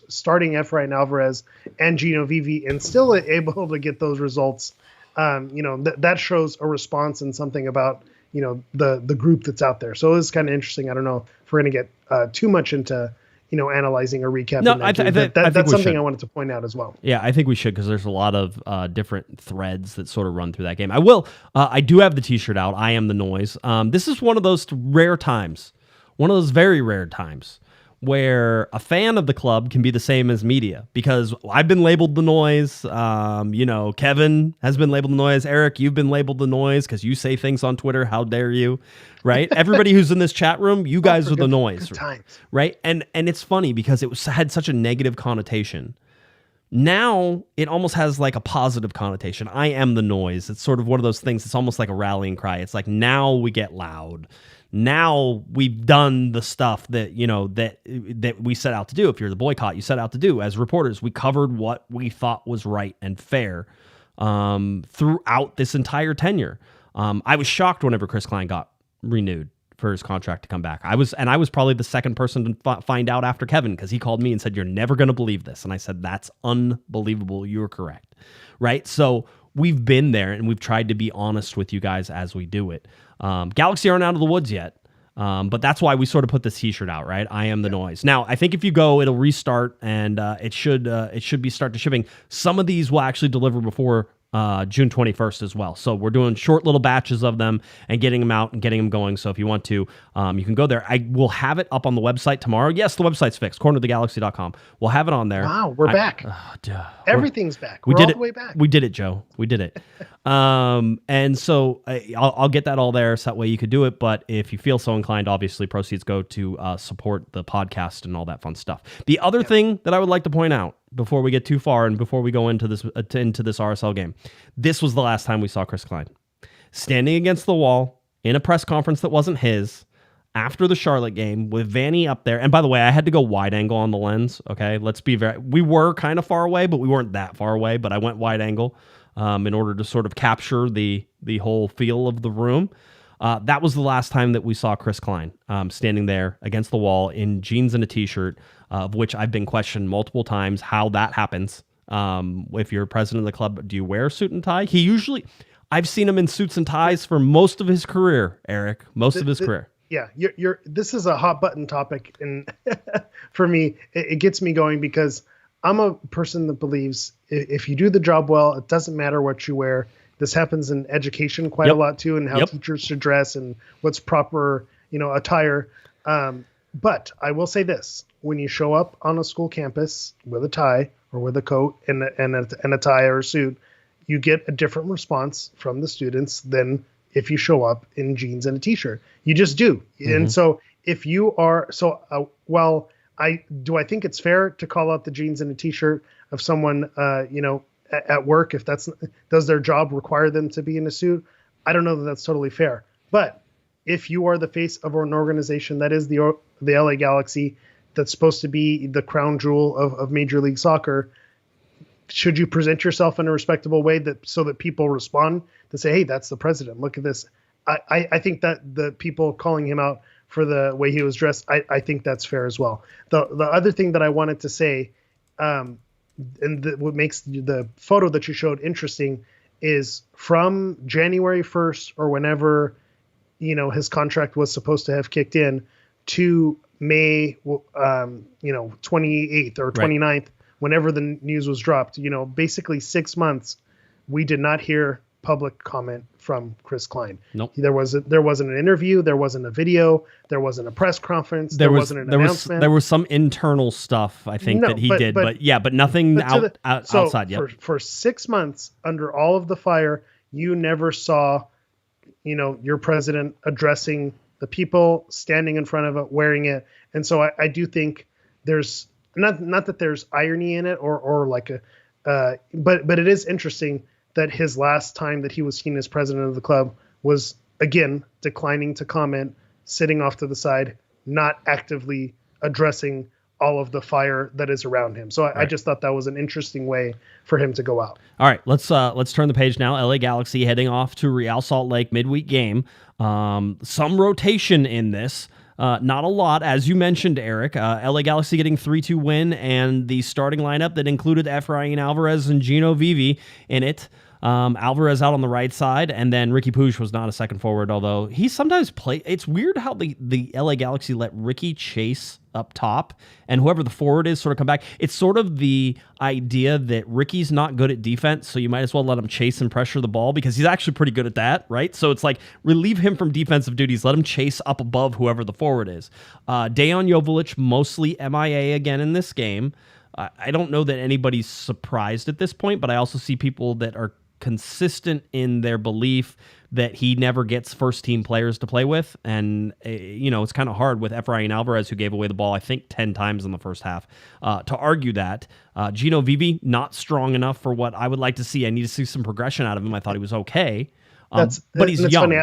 starting Efrain Alvarez and Gino Vivi and still able to get those results. That shows a response and something about, the group that's out there. So it's kind of interesting. I don't know if we're going to get too much into analyzing or recapping. No, that's something I wanted to point out as well. Yeah, I think we should, because there's a lot of different threads that sort of run through that game. I do have the t-shirt out. I am the noise. This is one of those rare times, one of those very rare times where a fan of the club can be the same as media, because I've been labeled the noise. Kevin has been labeled the noise. Eric, you've been labeled the noise because you say things on Twitter. How dare you? Right? Everybody who's in this chat room, you guys are the noise. Right? And it's funny because it had such a negative connotation. Now it almost has like a positive connotation. I am the noise. It's sort of one of those things. It's almost like a rallying cry. It's like, now we get loud. Now we've done the stuff that that we set out to do. If you're the boycott, you set out to do. As reporters, we covered what we thought was right and fair throughout this entire tenure. I was shocked whenever Chris Klein got renewed for his contract to come back. I was probably the second person to find out after Kevin, because he called me and said, "You're never going to believe this," and I said, "That's unbelievable. You're correct." Right? So we've been there, and we've tried to be honest with you guys as we do it. Galaxy aren't out of the woods yet, but that's why we sort of put this t-shirt out, right? I am the noise. Now, I think if you go, it'll restart, and it should be start to shipping. Some of these will actually deliver before June 21st as well. So we're doing short little batches of them and getting them out and getting them going. So if you want to, you can go there. I will have it up on the website tomorrow. Yes, the website's fixed, cornerofthegalaxy.com. We'll have it on there. Wow, we're back. Everything's back. We're all the way back. We did it, Joe. We did it. And so I'll get that all there, so that way you could do it. But if you feel so inclined, obviously proceeds go to support the podcast and all that fun stuff. The other thing that I would like to point out before we get too far and before we go into this RSL game, this was the last time we saw Chris Klein standing against the wall in a press conference that wasn't his after the Charlotte game with Vanney up there. And by the way, I had to go wide angle on the lens. Okay, we were kind of far away, but we weren't that far away. But I went wide angle in order to sort of capture the whole feel of the room. That was the last time that we saw Chris Klein standing there against the wall in jeans and a t-shirt, of which I've been questioned multiple times how that happens. If you're president of the club, do you wear a suit and tie? I've seen him in suits and ties for most of his career, Eric. Most of his career. Yeah, this is a hot button topic, and for me, it gets me going, because I'm a person that believes if you do the job well, it doesn't matter what you wear. This happens in education quite a lot too, and how teachers should dress and what's proper, attire. But I will say this: when you show up on a school campus with a tie or with a coat and a tie or a suit, you get a different response from the students than if you show up in jeans and a t-shirt. You just do. Mm-hmm. And so if you are I think it's fair to call out the jeans and a t-shirt of someone, at work, if does their job require them to be in a suit? I don't know that that's totally fair. But if you are the face of an organization that is the LA Galaxy, that's supposed to be the crown jewel of Major League Soccer, should you present yourself in a respectable way so that people respond to say, "Hey, that's the president. Look at this." I think that the people calling him out for the way he was dressed, I think that's fair as well. The other thing that I wanted to say, what makes the photo that you showed interesting, is from January 1st or whenever, his contract was supposed to have kicked in, to May, 28th or 29th, whenever the news was dropped, basically 6 months, we did not hear public comment from Chris Klein. Nope. There wasn't an interview. There wasn't a video. There wasn't a press conference. There wasn't an announcement. There was some internal stuff, I think, that he did, but nothing outside. For 6 months, under all of the fire, you never saw, your president addressing the people, standing in front of it, wearing it. And so I do think there's not that there's irony in it or like but it is interesting that his last time that he was seen as president of the club was, again, declining to comment, sitting off to the side, not actively addressing all of the fire that is around him. So I just thought that was an interesting way for him to go out. All right, let's turn the page now. LA Galaxy heading off to Real Salt Lake midweek game. Some rotation in this. Not a lot, as you mentioned, Eric. LA Galaxy getting 3-2 win, and the starting lineup that included Efrain Alvarez and Gino Vivi in it. Alvarez out on the right side, and then Ricky Puig was not a second forward, although he sometimes play. It's weird how the LA Galaxy let Ricky chase up top, and whoever the forward is sort of come back. It's sort of the idea that Ricky's not good at defense, so you might as well let him chase and pressure the ball because he's actually pretty good at that, right? So it's like relieve him from defensive duties, let him chase up above whoever the forward is. Dejan Joveljic mostly MIA again in this game. I don't know that anybody's surprised at this point, but I also see people that are consistent in their belief that he never gets first-team players to play with. And, it's kind of hard with Efrain Alvarez, who gave away the ball, I think, 10 times in the first half, to argue that. Gino Vivi, not strong enough for what I would like to see. I need to see some progression out of him. I thought he was okay, but he's young. Funny.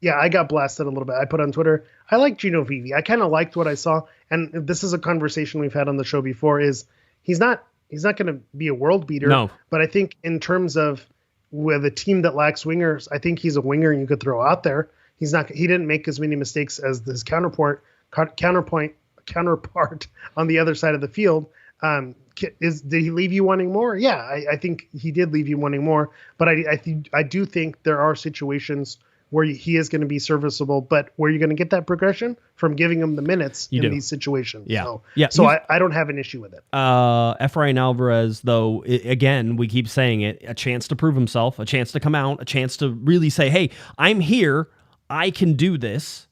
Yeah, I got blasted a little bit. I put on Twitter, I like Gino Vivi. I kind of liked what I saw. And this is a conversation we've had on the show before, is he's not going to be a world beater. No. But I think in terms of with a team that lacks wingers, I think he's a winger you could throw out there. He didn't make as many mistakes as his counterpart on the other side of the field. Did he leave you wanting more? Yeah, I think he did leave you wanting more. But I do think there are situations where he is going to be serviceable, but where you're going to get that progression from giving him the minutes these situations. Yeah. So I don't have an issue with it. Efrain Alvarez, though, again, we keep saying it, a chance to prove himself, a chance to come out, a chance to really say, hey, I'm here. I can do this.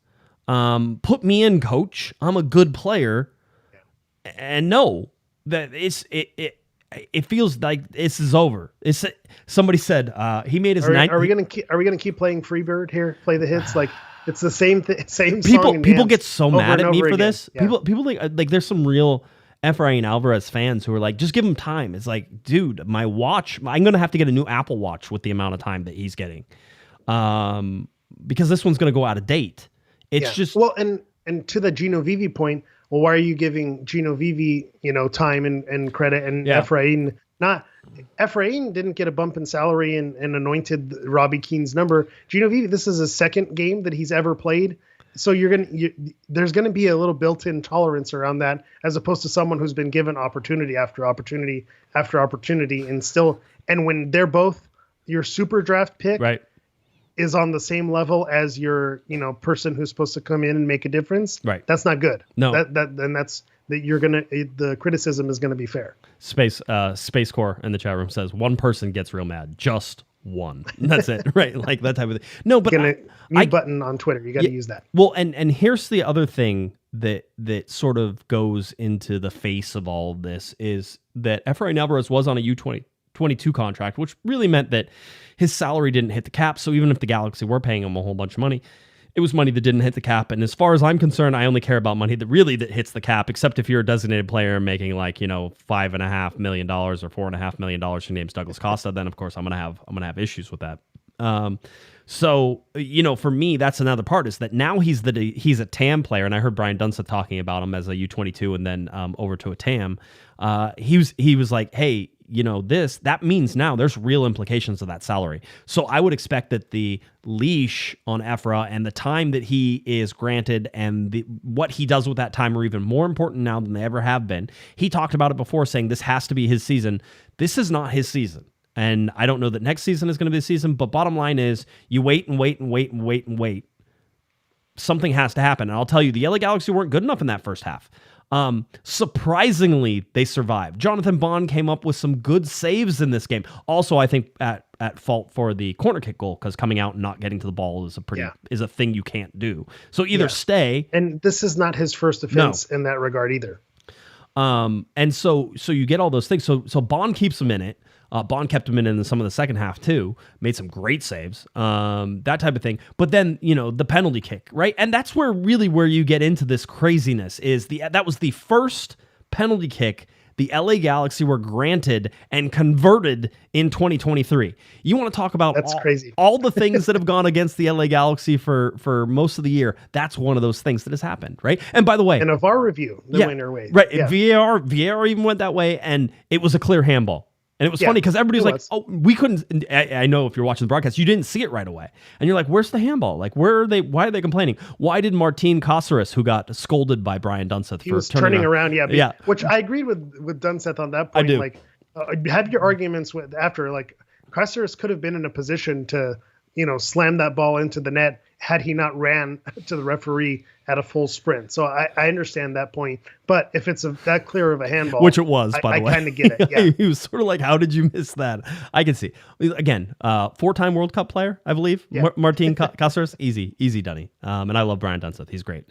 Put me in, coach. I'm a good player. Yeah. And no, that it feels like this is over. Somebody said he made his. Are we gonna keep playing Freebird here? Play the hits like it's the same same people. Song and People dance get so mad at me for again. this. Yeah. People like there's some real Efrain Alvarez fans who are like, just give him time. It's like, dude, my watch. I'm gonna have to get a new Apple Watch with the amount of time that he's getting, because this one's gonna go out of date. It's just and to the Gino Vivi point. Well, why are you giving Gino Vivi, time and credit, and Efrain not? Efrain didn't get a bump in salary and anointed Robbie Keane's number. Gino Vivi, this is his second game that he's ever played, so there's gonna be a little built-in tolerance around that, as opposed to someone who's been given opportunity after opportunity after opportunity, and when they're both your super draft pick, right, is on the same level as your, person who's supposed to come in and make a difference. Right. That's not good. No. The criticism is gonna be fair. Space Core in the chat room says one person gets real mad, just one. That's it, right? Like that type of thing. No, but Mute button on Twitter. You got to use that. Well, and here's the other thing that sort of goes into the face of all of this is that Efrain Alvarez was on a U22 contract, which really meant that his salary didn't hit the cap. So even if the Galaxy were paying him a whole bunch of money, it was money that didn't hit the cap. And as far as I'm concerned, I only care about money that hits the cap, except if you're a designated player making like, $5.5 million or $4.5 million. Your name's Douglas Costa. Then of course I'm going to have issues with that. So, for me, that's another part is that now he's a TAM player. And I heard Brian Dunseth talking about him as a U22 and then over to a TAM. He was like, hey, that means now there's real implications of that salary. So I would expect that the leash on Efra and the time that he is granted and what he does with that time are even more important now than they ever have been. He talked about it before, saying this has to be his season. This is not his season. And I don't know that next season is going to be the season, but bottom line is you wait and wait and wait and wait and wait. Something has to happen. And I'll tell you, the LA Galaxy weren't good enough in that first half. Surprisingly, they survived. Jonathan Bond came up with some good saves in this game. Also, I think at fault for the corner kick goal, because coming out and not getting to the ball is a thing you can't do. So either stay. And this is not his first offense in that regard either. And so you get all those things. So Bond keeps him in it. Bond kept him in some of the second half too, made some great saves, that type of thing. But then, the penalty kick, right? And that's where you get into this craziness is that was the first penalty kick the LA Galaxy were granted and converted in 2023. You want to talk about crazy. All the things that have gone against the LA Galaxy for most of the year. That's one of those things that has happened, right? And by the way, in a VAR review, went their way. Right. Yeah. Vieira even went that way, and it was a clear handball. And it was funny because everybody's like, oh, we couldn't. I know if you're watching the broadcast, you didn't see it right away. And you're like, where's the handball? Like, why are they complaining? Why did Martin Caceres, who got scolded by Brian Dunseth he was turning around, which I agreed with Dunseth on that point. I do. Like, have your arguments with after, like, Caceres could have been in a position to, slam that ball into the net had he not ran to the referee at a full sprint. So I understand that point. But if it's that clear of a handball, which it was, by the way, I kind of get it. Yeah. He was sort of like, how did you miss that? I can see. Again, 4-time World Cup player, I believe. Yeah. Martin Caceres, easy Dunny. And I love Brian Dunseth. He's great.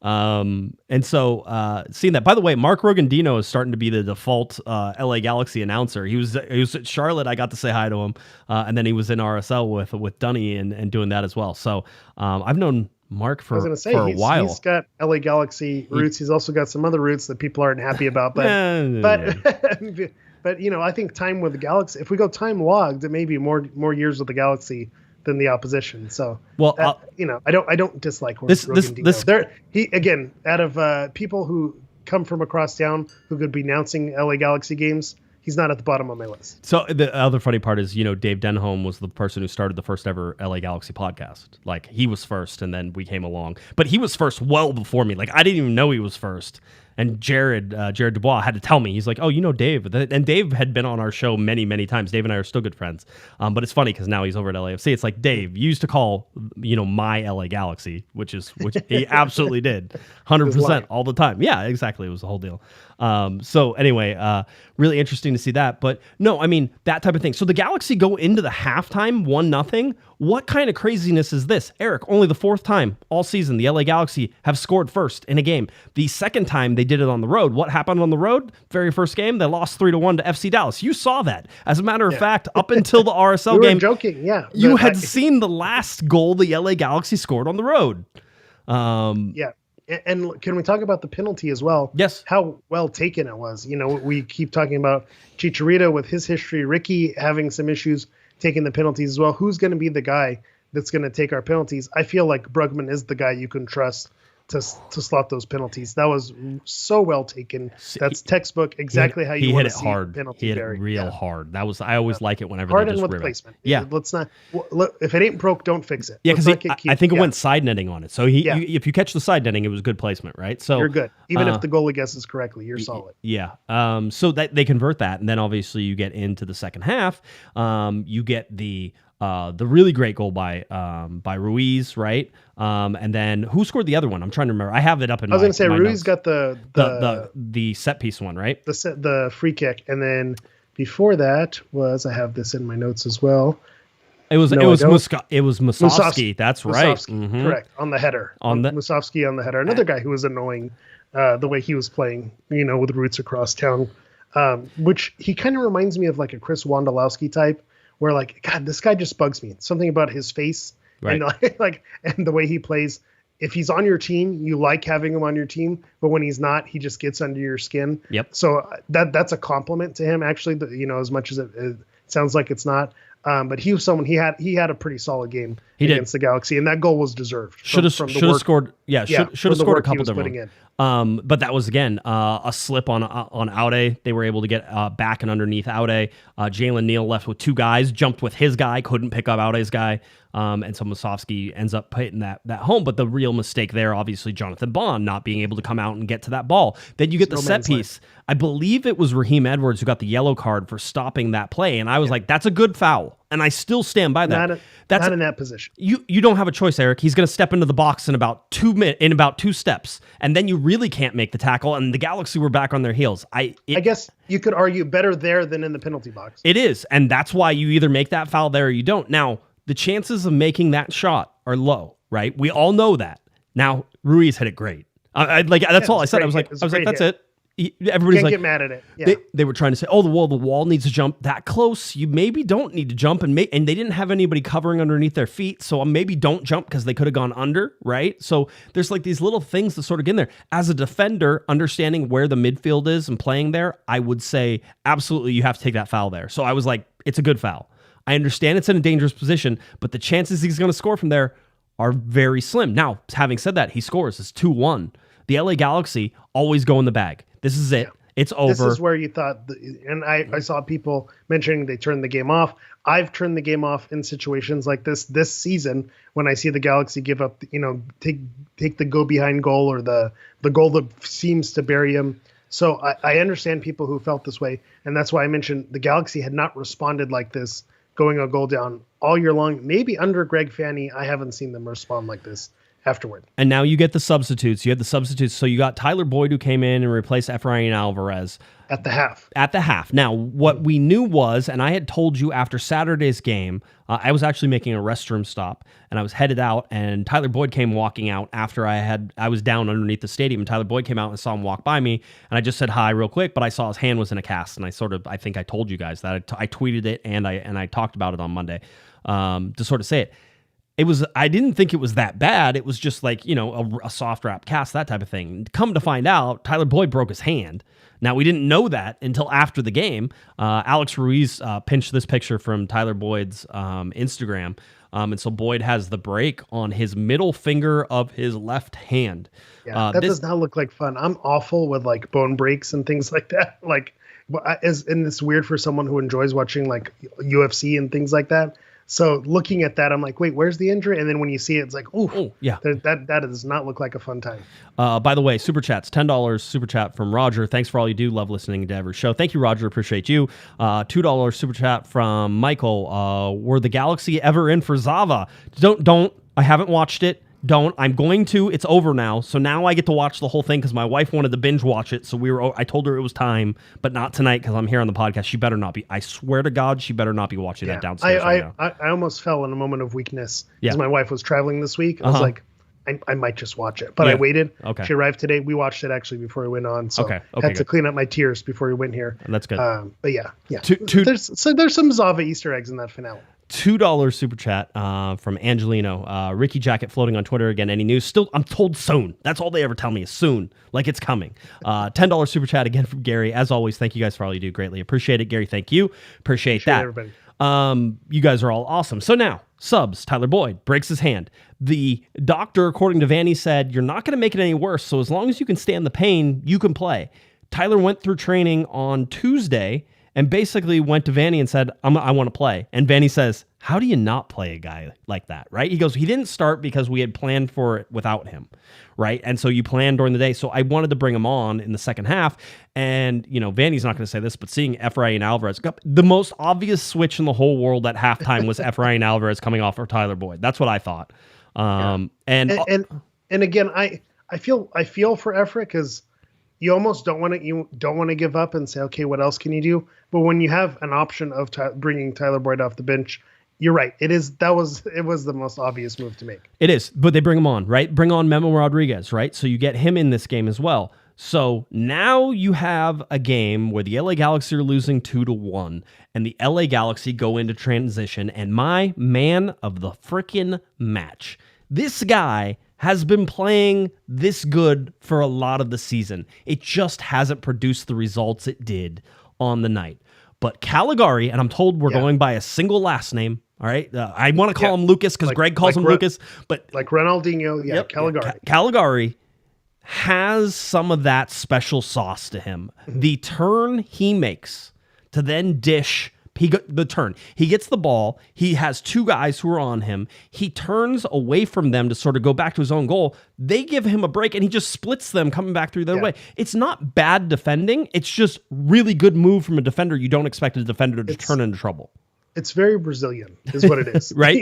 And so seeing that, by the way, Mark Rogandino is starting to be the default LA Galaxy announcer. He was at Charlotte. I got to say hi to him, and then he was in RSL with Dunny and doing that as well. So I've known Mark for a while. He's got LA Galaxy roots. He's also got some other roots that people aren't happy about. But but I think time with the Galaxy. If we go time logged, it may be more years with the Galaxy than the opposition. So I don't dislike this. He again, out of people who come from across town who could be announcing LA Galaxy games, he's not at the bottom of my list. So the other funny part is, Dave Denholm was the person who started the first ever LA Galaxy podcast. Like, he was first, and then we came along. But he was first well before me. Like, I didn't even know he was first. And Jared Dubois had to tell me. He's like, oh, Dave. And Dave had been on our show many, many times. Dave and I are still good friends. But it's funny because now he's over at LAFC. It's like, Dave, you used to call, my LA Galaxy, which he absolutely did. 100% all the time. Yeah, exactly. It was the whole deal. So anyway, really interesting to see that. But no, I mean, that type of thing. So the Galaxy go into the halftime 1-0. What kind of craziness is this? Eric, only the 4th time all season the LA Galaxy have scored first in a game. The second time they did it on the road. What happened on the road? Very first game, they lost 3-1 to FC Dallas. You saw that. As a matter of fact, up until the RSL game, joking, yeah. You had seen the last goal the LA Galaxy scored on the road. Yeah. And can we talk about the penalty as well? Yes. How well taken it was. We keep talking about Chicharito with his history, Ricky having some issues taking the penalties as well. Who's going to be the guy that's going to take our penalties? I feel like Brugman is the guy you can trust to slot those penalties. That was so well taken. That's textbook, exactly how you want to see hard. Penalty. He hit it real hard. That was, I always like it whenever hard they just and with rip placement. Yeah. Let's not, if it ain't broke, don't fix it. Yeah, because I think it went side netting on it. So if you catch the side netting, it was good placement, right? So you're good. Even if the goalie guesses correctly, you're solid. Yeah. So that they convert that, and then obviously you get into the second half. You get the really great goal by Ruiz, right? And then who scored the other one? I'm trying to remember. I have it up in. I was going to say notes. Ruiz got the set piece one, right? The free kick, and then before that I have this in my notes as well. It was Musovski. That's right. Mm-hmm. Correct, on the header. Musovski on the header. Another guy who was annoying the way he was playing, with roots across town, which he kind of reminds me of like a Chris Wondolowski type. Where like, God, this guy just bugs me. Something about his face, right? And the way he plays. If he's on your team, you like having him on your team, but when he's not, he just gets under your skin. Yep. So that's a compliment to him, actually. As much as it sounds like it's not. But he was someone he had a pretty solid game against the Galaxy, and that goal was deserved. Should have scored. Should have scored a couple different. But that was again a slip on Aude. They were able to get back and underneath Aude. Jalen Neal left with 2 guys, jumped with his guy, couldn't pick up Aude's guy. And so Musovski ends up hitting that home. But the real mistake there, obviously, Jonathan Bond not being able to come out and get to that ball. Then you get the set piece. I believe it was Raheem Edwards who got the yellow card for stopping that play. And I was like, that's a good foul. And I still stand by that. Not in that position. You don't have a choice, Eric. He's going to step into the box in about 2 steps. And then you really can't make the tackle. And the Galaxy were back on their heels. I guess you could argue better there than in the penalty box. It is. And that's why you either make that foul there or you don't. Now, the chances of making that shot are low, right? We all know that. Now, Ruiz hit it great. That's all I said. I was like, that's it. Everybody's Can't get mad at it. Yeah. They were trying to say, oh, the wall needs to jump that close. You maybe don't need to jump, and they didn't have anybody covering underneath their feet, so maybe don't jump because they could have gone under, right? So there's like these little things that sort of get in there. As a defender, understanding where the midfield is and playing there, I would say absolutely you have to take that foul there. So I was like, it's a good foul. I understand it's in a dangerous position, but the chances he's going to score from there are very slim. Now, having said that, he scores. It's 2-1. The LA Galaxy always go in the bag. This is it. Yeah. It's over. This is where you thought, and I saw people mentioning they turned the game off. I've turned the game off in situations like this season when I see the Galaxy give up, take the go behind goal or the goal that seems to bury him. So I understand people who felt this way, and that's why I mentioned the Galaxy had not responded like this going a goal down all year long. Maybe under Greg Vanney, I haven't seen them respond like this afterward. And now you get the substitutes. You had the substitutes. So you got Tyler Boyd, who came in and replaced Efrain Alvarez. At the half. At the half. Now, what we knew was, and I had told you after Saturday's game, I was actually making a restroom stop, and I was headed out, and Tyler Boyd came walking out after I was down underneath the stadium, and Tyler Boyd came out and saw him walk by me, and I just said hi real quick, but I saw his hand was in a cast, and I think I told you guys that. I tweeted it, and I talked about it on Monday to sort of say it. I didn't think it was that bad. It was just like, a soft wrap cast, that type of thing. Come to find out, Tyler Boyd broke his hand. Now, we didn't know that until after the game. Alex Ruiz pinched this picture from Tyler Boyd's Instagram. And so Boyd has the break on his middle finger of his left hand. Yeah, that does not look like fun. I'm awful with like bone breaks and things like that. And it's weird for someone who enjoys watching like UFC and things like that. So looking at that, I'm like, wait, where's the injury? And then when you see it, it's like, ooh, yeah, that does not look like a fun time. By the way, super chats, $10 super chat from Roger. Thanks for all you do. Love listening to every show. Thank you, Roger. Appreciate you. $2 super chat from Michael. Were the Galaxy ever in for Zava? Don't. I haven't watched it. I'm going to. It's over now. So now I get to watch the whole thing because my wife wanted to binge watch it. So I told her it was time, but not tonight because I'm here on the podcast. She better not be. I swear to God, she better not be watching that downstairs right now. I almost fell in a moment of weakness because my wife was traveling this week. I was like, I might just watch it. But I waited. Okay. She arrived today. We watched it actually before we went on. So Okay, had to clean up my tears before we went here. That's good. But yeah. There's some Zava Easter eggs in that finale. $2 super chat from Angelino. Ricky Jacket floating on Twitter again. Any news? Still, I'm told soon. That's all they ever tell me is soon. Like it's coming. $10 super chat again from Gary. As always, thank you guys for all you do. Greatly appreciate it. Gary, thank you. Appreciate that. Everybody. You guys are all awesome. So now, subs, Tyler Boyd breaks his hand. The doctor, according to Vanney, said, you're not going to make it any worse. So as long as you can stand the pain, you can play. Tyler went through training on Tuesday and basically went to Vanney and said, I want to play. And Vanney says, how do you not play a guy like that, right? He goes, he didn't start because we had planned for it without him, right? And so you planned during the day. So I wanted to bring him on in the second half. And, Vanney's not going to say this, but seeing Efrain Alvarez, the most obvious switch in the whole world at halftime was Efrain Alvarez coming off for Tyler Boyd. That's what I thought. And again, I feel for Efra because you almost don't want to give up and say, okay, what else can you do? But when you have an option of bringing Tyler Boyd off the bench, you're right. It was the most obvious move to make. It is, but they bring him on, right? Bring on Memo Rodriguez, right? So you get him in this game as well. So now you have a game where the LA Galaxy are losing 2-1, and the LA Galaxy go into transition, and my man of the frickin' match, this guy has been playing this good for a lot of the season. It just hasn't produced the results it did on the night. But Calegari, and I'm told we're going by a single last name, all right? I want to call him Lucas because Greg calls him Lucas. But like Ronaldinho, Calegari. Calegari has some of that special sauce to him. The turn he makes to then dish He gets the ball. He has two guys who are on him. He turns away from them to sort of go back to his own goal. They give him a break, and he just splits them coming back through the other way. It's not bad defending. It's just really good move from a defender. You don't expect a defender to turn into trouble. It's very Brazilian, is what it is, right?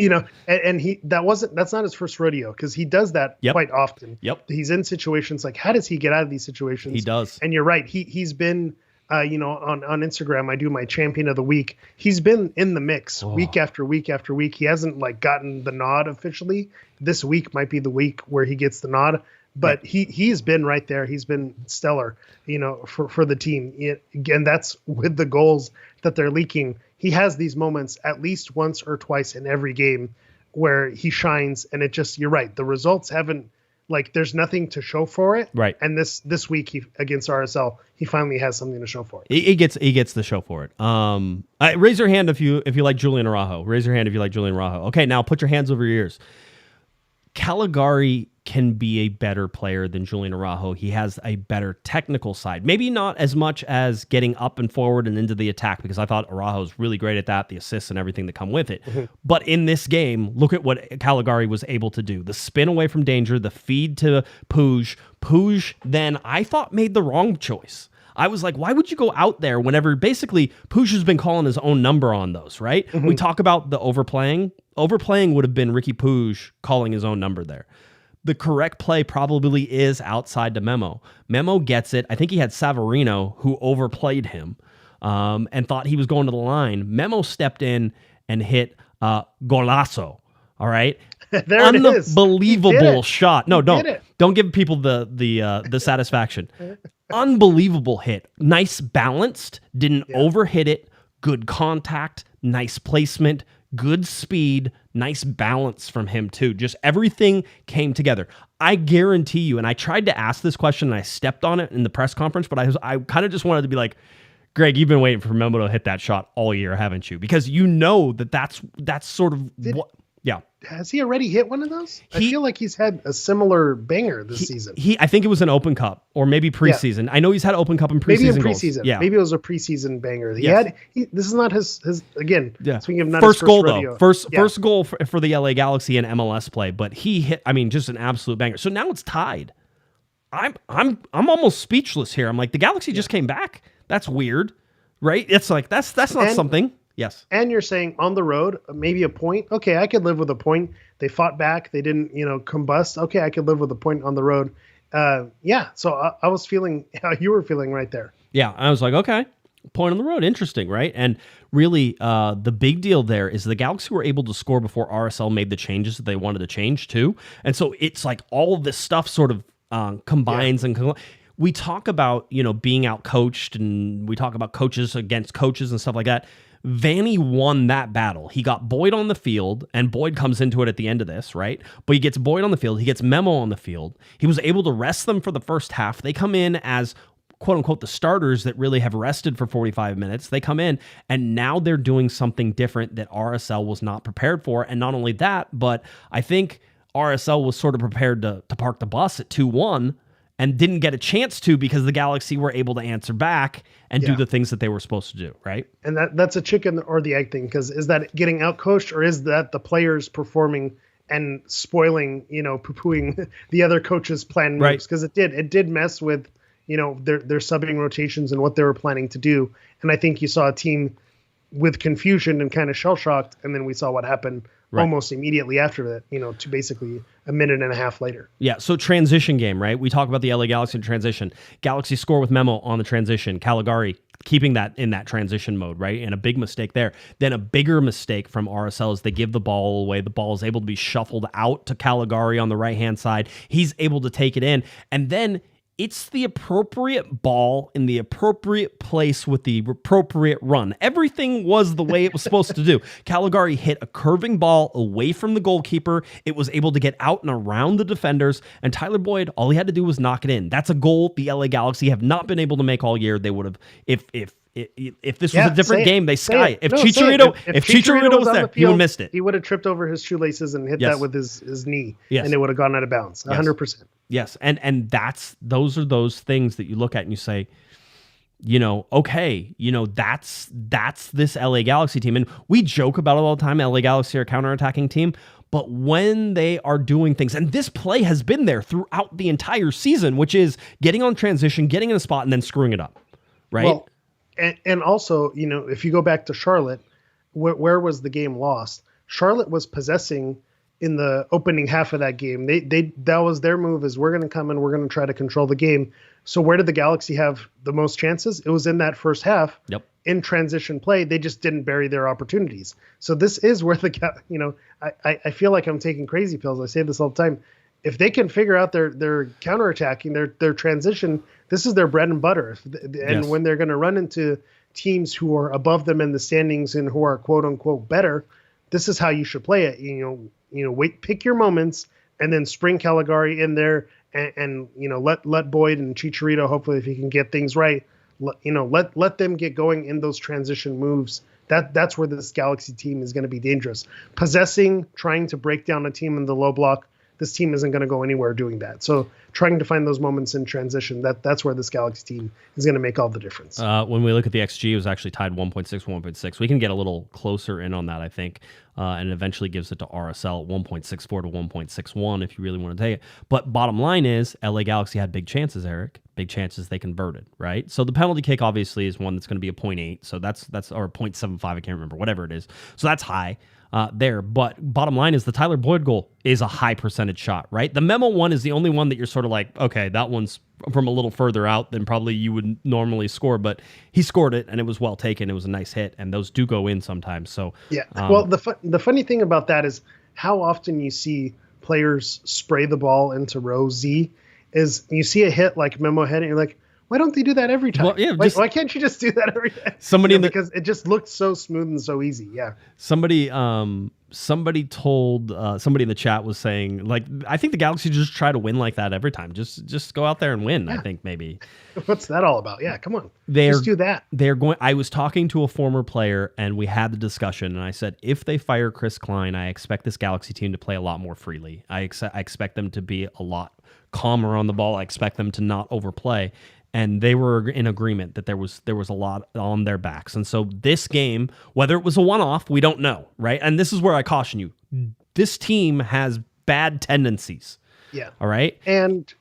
And that's not his first rodeo because he does that quite often. Yep, he's in situations like, how does he get out of these situations? He does, and you're right. He's been. On Instagram, I do my champion of the week. He's been in the mix week after week after week. He hasn't gotten the nod officially. This week might be the week where he gets the nod, but he's been right there. He's been stellar, for the team. Again, that's with the goals that they're leaking. He has these moments at least once or twice in every game where he shines, and you're right. The results haven't. There's nothing to show for it. Right. And this week against RSL, he finally has something to show for it. He gets the show for it. Raise your hand if you like Julian Araujo. Raise your hand if you like Julian Araujo. Okay, now put your hands over your ears. Calegari can be a better player than Julian Araujo. He has a better technical side. Maybe not as much as getting up and forward and into the attack, because I thought Araujo was really great at that, the assists and everything that come with it. Mm-hmm. But in this game, look at what Calegari was able to do. The spin away from danger, the feed to Puig. Puig then, I thought, made the wrong choice. I was like, why would you go out there whenever basically Pooch has been calling his own number on those, right? Mm-hmm. We talk about the overplaying. Overplaying would have been Ricky Pooch calling his own number there. The correct play probably is outside to Memo. Memo gets it. I think he had Savarino who overplayed him and thought he was going to the line. Memo stepped in and hit golazo. All right. There it is. Unbelievable shot. No, did it. don't give people the satisfaction. Unbelievable hit. Nice balanced. Didn't overhit it. Good contact. Nice placement. Good speed. Nice balance from him too. Just everything came together. I guarantee you. And I tried to ask this question and I stepped on it in the press conference, but I kind of just wanted to be like, Greg, you've been waiting for Memo to hit that shot all year, haven't you? Because you know that's sort of what. Yeah. Has he already hit one of those? I feel like he's had a similar banger this season. I think it was an Open Cup or maybe preseason. I know he's had Open Cup and preseason. Maybe in goals. preseason. Yeah. Maybe it was a preseason banger. Yes. This is not his again. Yeah. Speaking of not first his goal rodeo. though. First goal for the LA Galaxy in MLS play, but he hit. I mean, just an absolute banger. So now it's tied. I'm almost speechless here. I'm like, the Galaxy just came back. That's weird, right? It's like that's not something. Yes. And you're saying on the road, maybe a point. Okay, I could live with a point. They fought back. They didn't, combust. Okay, I could live with a point on the road. Yeah. So I was feeling how you were feeling right there. Yeah. I was like, okay, point on the road. Interesting, right? And really, the big deal there is the Galaxy were able to score before RSL made the changes that they wanted to change too. And so it's like all of this stuff sort of combines and we talk about, being out coached and we talk about coaches against coaches and stuff like that. Vanney won that battle. He got Boyd on the field, and Boyd comes into it at the end of this, right? But he gets Boyd on the field. He gets Memo on the field. He was able to rest them for the first half. They come in as, quote unquote, the starters that really have rested for 45 minutes. They come in, and now they're doing something different that RSL was not prepared for. And not only that, but I think RSL was sort of prepared to park the bus at 2-1 and didn't get a chance to because the Galaxy were able to answer back and do the things that they were supposed to do, right? And that's a chicken or the egg thing, because is that getting out-coached or is that the players performing and spoiling, poo-pooing the other coach's plan moves? Because it did mess with, their subbing rotations and what they were planning to do. And I think you saw a team with confusion and kind of shell-shocked, and then we saw what happened almost immediately after that, to basically a minute and a half later. Yeah, so transition game, right? We talk about the LA Galaxy in transition. Galaxy score with Memo on the transition. Calegari keeping that in that transition mode, right? And a big mistake there. Then a bigger mistake from RSL is they give the ball away. The ball is able to be shuffled out to Calegari on the right-hand side. He's able to take it in. And then it's the appropriate ball in the appropriate place with the appropriate run. Everything was the way it was supposed to do. Calegari hit a curving ball away from the goalkeeper. It was able to get out and around the defenders. And Tyler Boyd, all he had to do was knock it in. That's a goal the LA Galaxy have not been able to make all year. They would have, if this was a different game, they sky it. If Chicharito was there, he would have missed it. He would have tripped over his shoelaces and hit that with his knee, and it would have gone out of bounds. 100%. Yes, and those are those things that you look at and you say, okay, that's this LA Galaxy team. And we joke about it all the time, LA Galaxy are a counterattacking team, but when they are doing things, and this play has been there throughout the entire season, which is getting on transition, getting in a spot, and then screwing it up, right? Well, and also, if you go back to Charlotte, where was the game lost? Charlotte was possessing in the opening half of that game. That was their move, is we're going to come and we're going to try to control the game. So where did the Galaxy have the most chances? It was in that first half. Yep. In transition play, they just didn't bury their opportunities. So this is where I feel like I'm taking crazy pills. I say this all the time. If they can figure out their counterattacking, their transition, this is their bread and butter. And when they're going to run into teams who are above them in the standings and who are quote unquote better, this is how you should play it. Pick your moments and then spring Calegari in there and let Boyd and Chicharito, hopefully if he can get things right, let them get going in those transition moves. That's where this Galaxy team is going to be dangerous. Possessing, trying to break down a team in the low block, this team isn't going to go anywhere doing that. So trying to find those moments in transition, that's where this Galaxy team is going to make all the difference. When we look at the XG, it was actually tied 1.6, 1.6. We can get a little closer in on that, I think, and eventually gives it to RSL at 1.64 to 1.61 if you really want to take it. But bottom line is, LA Galaxy had big chances, Eric. Big chances they converted, right? So the penalty kick obviously is one that's going to be a 0.8. So that's or 0.75, I can't remember, whatever it is. So that's high. There. But bottom line is the Tyler Boyd goal is a high percentage shot, right? The Memo one is the only one that you're sort of like, okay, that one's from a little further out than probably you would normally score, but he scored it and it was well taken. It was a nice hit, and those do go in sometimes. So yeah. Well, the funny thing about that is how often you see players spray the ball into row Z. Is you see a hit like Memo hit, and you're like, why don't they do that every time? Well, yeah, why can't you just do that every time? Because it just looked so smooth and so easy. Yeah. Somebody told somebody in the chat was saying, like, I think the Galaxy just try to win like that every time. Just go out there and win. Yeah. I think maybe. What's that all about? Yeah, come on. Just do that. I was talking to a former player and we had the discussion, and I said, if they fire Chris Klein, I expect this Galaxy team to play a lot more freely. I expect them to be a lot calmer on the ball. I expect them to not overplay. And they were in agreement that there was a lot on their backs. And so this game, whether it was a one-off, we don't know, right? And this is where I caution you. This team has bad tendencies. Yeah. All right? And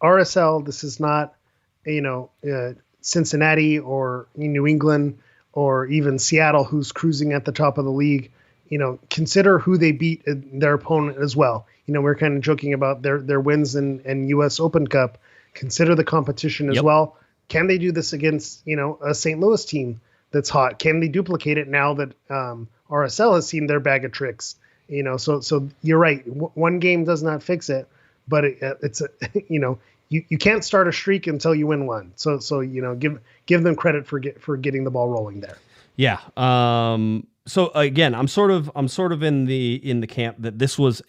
RSL, this is not, Cincinnati or New England or even Seattle, who's cruising at the top of the league. Consider who they beat their opponent as well. We're kind of joking about their wins in U.S. Open Cup. Consider the competition as well. Can they do this against, a St. Louis team that's hot? Can they duplicate it now that RSL has seen their bag of tricks? So you're right. One game does not fix it, but it's you can't start a streak until you win one. So give them credit for getting the ball rolling there. Yeah. So again, I'm sort of in the camp that this was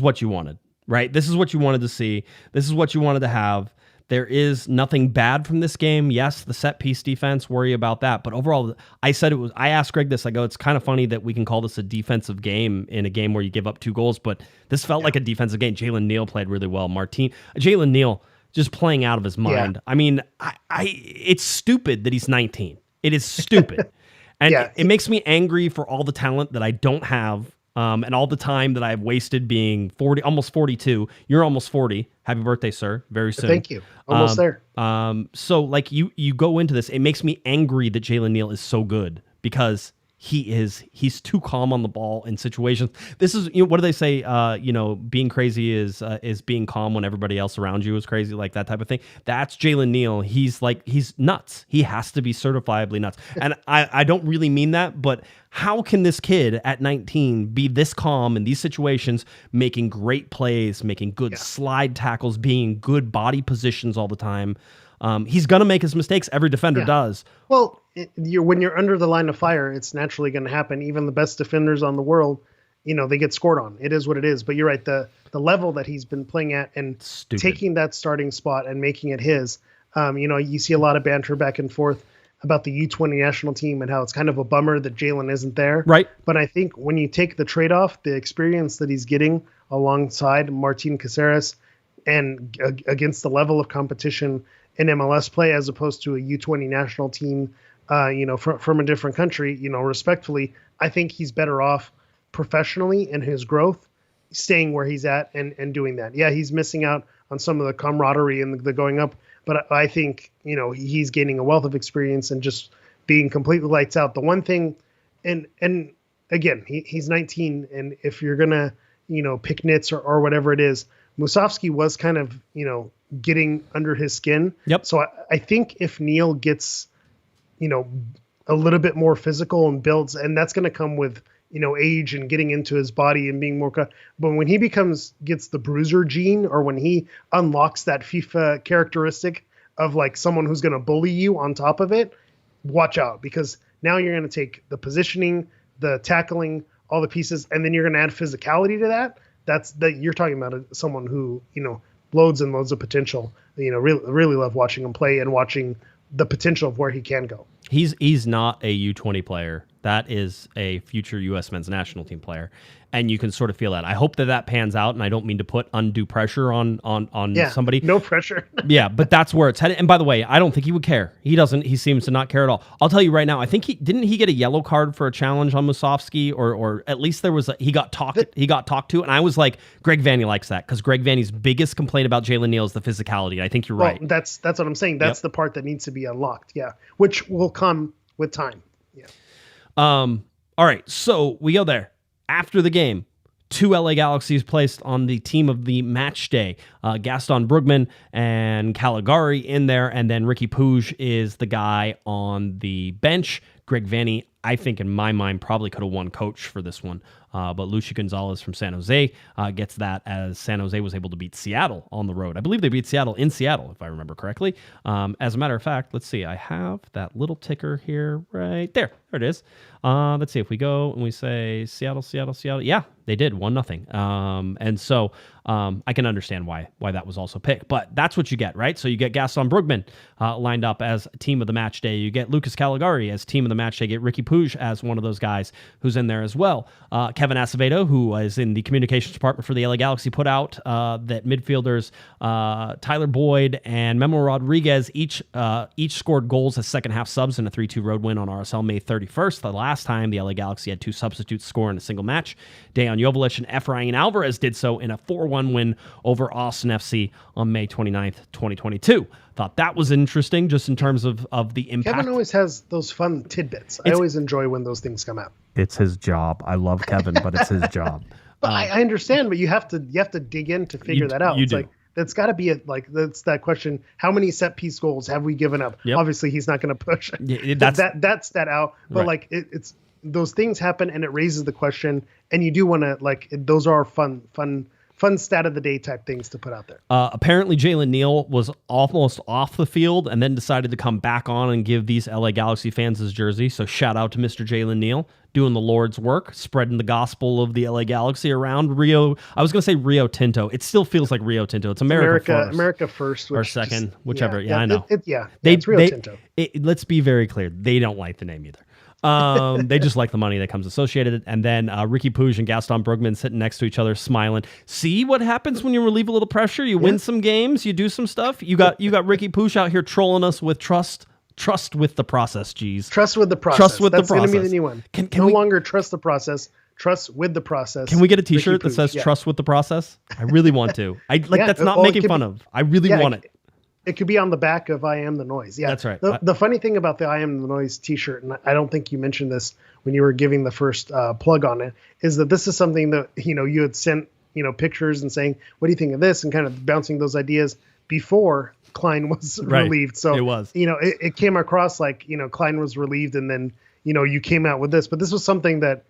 what you wanted. Right? This is what you wanted to see. This is what you wanted to have. There is nothing bad from this game. Yes, the set piece defense, worry about that. But overall, I asked Greg this. I go, it's kind of funny that we can call this a defensive game in a game where you give up 2 goals, but this felt like a defensive game. Jalen Neal played really well. Jalen Neal just playing out of his mind. Yeah. I mean, it's stupid that he's 19. It is stupid. And it makes me angry for all the talent that I don't have. And all the time that I've wasted being 40, almost 42. You're almost 40. Happy birthday, sir. Very soon. Thank you. Almost there. So like you go into this, it makes me angry that Jalen Neal is so good because he's too calm on the ball in situations. This is, what do they say? Being crazy is being calm when everybody else around you is crazy, like that type of thing. That's Jalen Neal. He's nuts. He has to be certifiably nuts. And I don't really mean that, but how can this kid at 19 be this calm in these situations, making great plays, making good slide tackles, being in good body positions all the time? He's going to make his mistakes. Every defender does. Well, when you're under the line of fire, it's naturally going to happen. Even the best defenders on the world, they get scored on. It is what it is. But you're right. The level that he's been playing at and taking that starting spot and making it his, you see a lot of banter back and forth about the U20 national team and how it's kind of a bummer that Jalen isn't there. Right. But I think when you take the trade-off, the experience that he's getting alongside Martin Caceres and against the level of competition in MLS play as opposed to a U20 national team, from a different country, respectfully, I think he's better off professionally in his growth, staying where he's at and doing that. Yeah, he's missing out on some of the camaraderie and the going up, but I think, he's gaining a wealth of experience and just being completely lights out. The one thing, and again, he's 19, and if you're going to, pick nits or whatever it is, Musovski was kind of, getting under his skin. Yep. So I think if Neal gets, a little bit more physical and builds, and that's going to come with, age and getting into his body and being more, but when he gets the bruiser gene, or when he unlocks that FIFA characteristic of like someone who's going to bully you on top of it, watch out, because now you're going to take the positioning, the tackling, all the pieces, and then you're going to add physicality to that. You're talking about someone who, loads and loads of potential. Really love watching him play and watching the potential of where he can go. He's not a U20 player. That is a future U.S. men's national team player, and you can sort of feel that. I hope that pans out, and I don't mean to put undue pressure on somebody. No pressure. Yeah, but that's where it's headed. And by the way, I don't think he would care. He doesn't. He seems to not care at all. I'll tell you right now. I think he get a yellow card for a challenge on Musovski, or at least there was he got talked to, and I was like, Greg Vanney likes that because Greg Vanney's biggest complaint about Jalen Neal is the physicality. And I think you're right. That's what I'm saying. That's the part that needs to be unlocked. Yeah, which will come with time. Yeah. All right, so we go there. After the game, 2 LA Galaxies placed on the team of the match day. Gaston Brugman and Calegari in there, and then Ricky Puig is the guy on the bench. Greg Vanney, I think in my mind, probably could have won coach for this one. But Luchi Gonzalez from San Jose gets that as San Jose was able to beat Seattle on the road. I believe they beat Seattle in Seattle, if I remember correctly. As a matter of fact, let's see. I have that little ticker here right there. There it is. Let's see if we go and we say Seattle. Yeah, they did 1-0. And so I can understand why that was also picked. But that's what you get, right? So you get Gaston Brugman lined up as team of the match day. You get Lucas Calegari as team of the match day. You get Ricky Puig as one of those guys who's in there as well. Kevin Acevedo, who is in the communications department for the LA Galaxy, put out that midfielders Tyler Boyd and Memo Rodriguez each scored goals as second half subs in a 3-2 road win on RSL May 31st. The last time the LA Galaxy had 2 substitutes score in a single match. Dejan Joveljic and Efrain Alvarez did so in a 4-1 win over Austin FC on May 29th, 2022. Thought that was interesting just in terms of the impact. Kevin always has those fun tidbits. I always enjoy when those things come out. It's his job. I love Kevin, but it's his job. But I understand, but you have to dig in to figure that out. You it's do. Like that's got to be that's that question. How many set piece goals have we given up? Yep. Obviously, he's not going to push that's that out. But right. like it's those things happen, and it raises the question. And you do want to those are fun stat of the day type things to put out there. Apparently, Jalen Neal was almost off the field and then decided to come back on and give these LA Galaxy fans his jersey. So shout out to Mr. Jalen Neal, doing the Lord's work, spreading the gospel of the LA Galaxy around Rio. I was going to say Rio Tinto. It still feels like Rio Tinto. It's America first or second, whichever. Yeah, I know. It's Rio Tinto. Let's be very clear. They don't like the name either. They just like the money that comes associated. And then Ricky Puig and Gaston Brugman sitting next to each other, smiling. See what happens when you relieve a little pressure? You win some games. You do some stuff. You got Ricky Puig out here trolling us with trust. Trust with the process, geez. Trust with the process. Trust with That's the process. That's going to be the new one. Can no we, longer trust the process. Trust with the process. Can we get a T-shirt Ricky that says Puig, "Trust with the process"? I really want to. That's not making fun of. I really want it. It could be on the back of "I Am the Noise." Yeah, that's right. The funny thing about the "I Am the Noise" T-shirt, and I don't think you mentioned this when you were giving the first plug on it, is that this is something that you had sent pictures and saying, "What do you think of this?" and kind of bouncing those ideas before Klein was relieved. So it was. It came across like Klein was relieved, and then you came out with this. But this was something that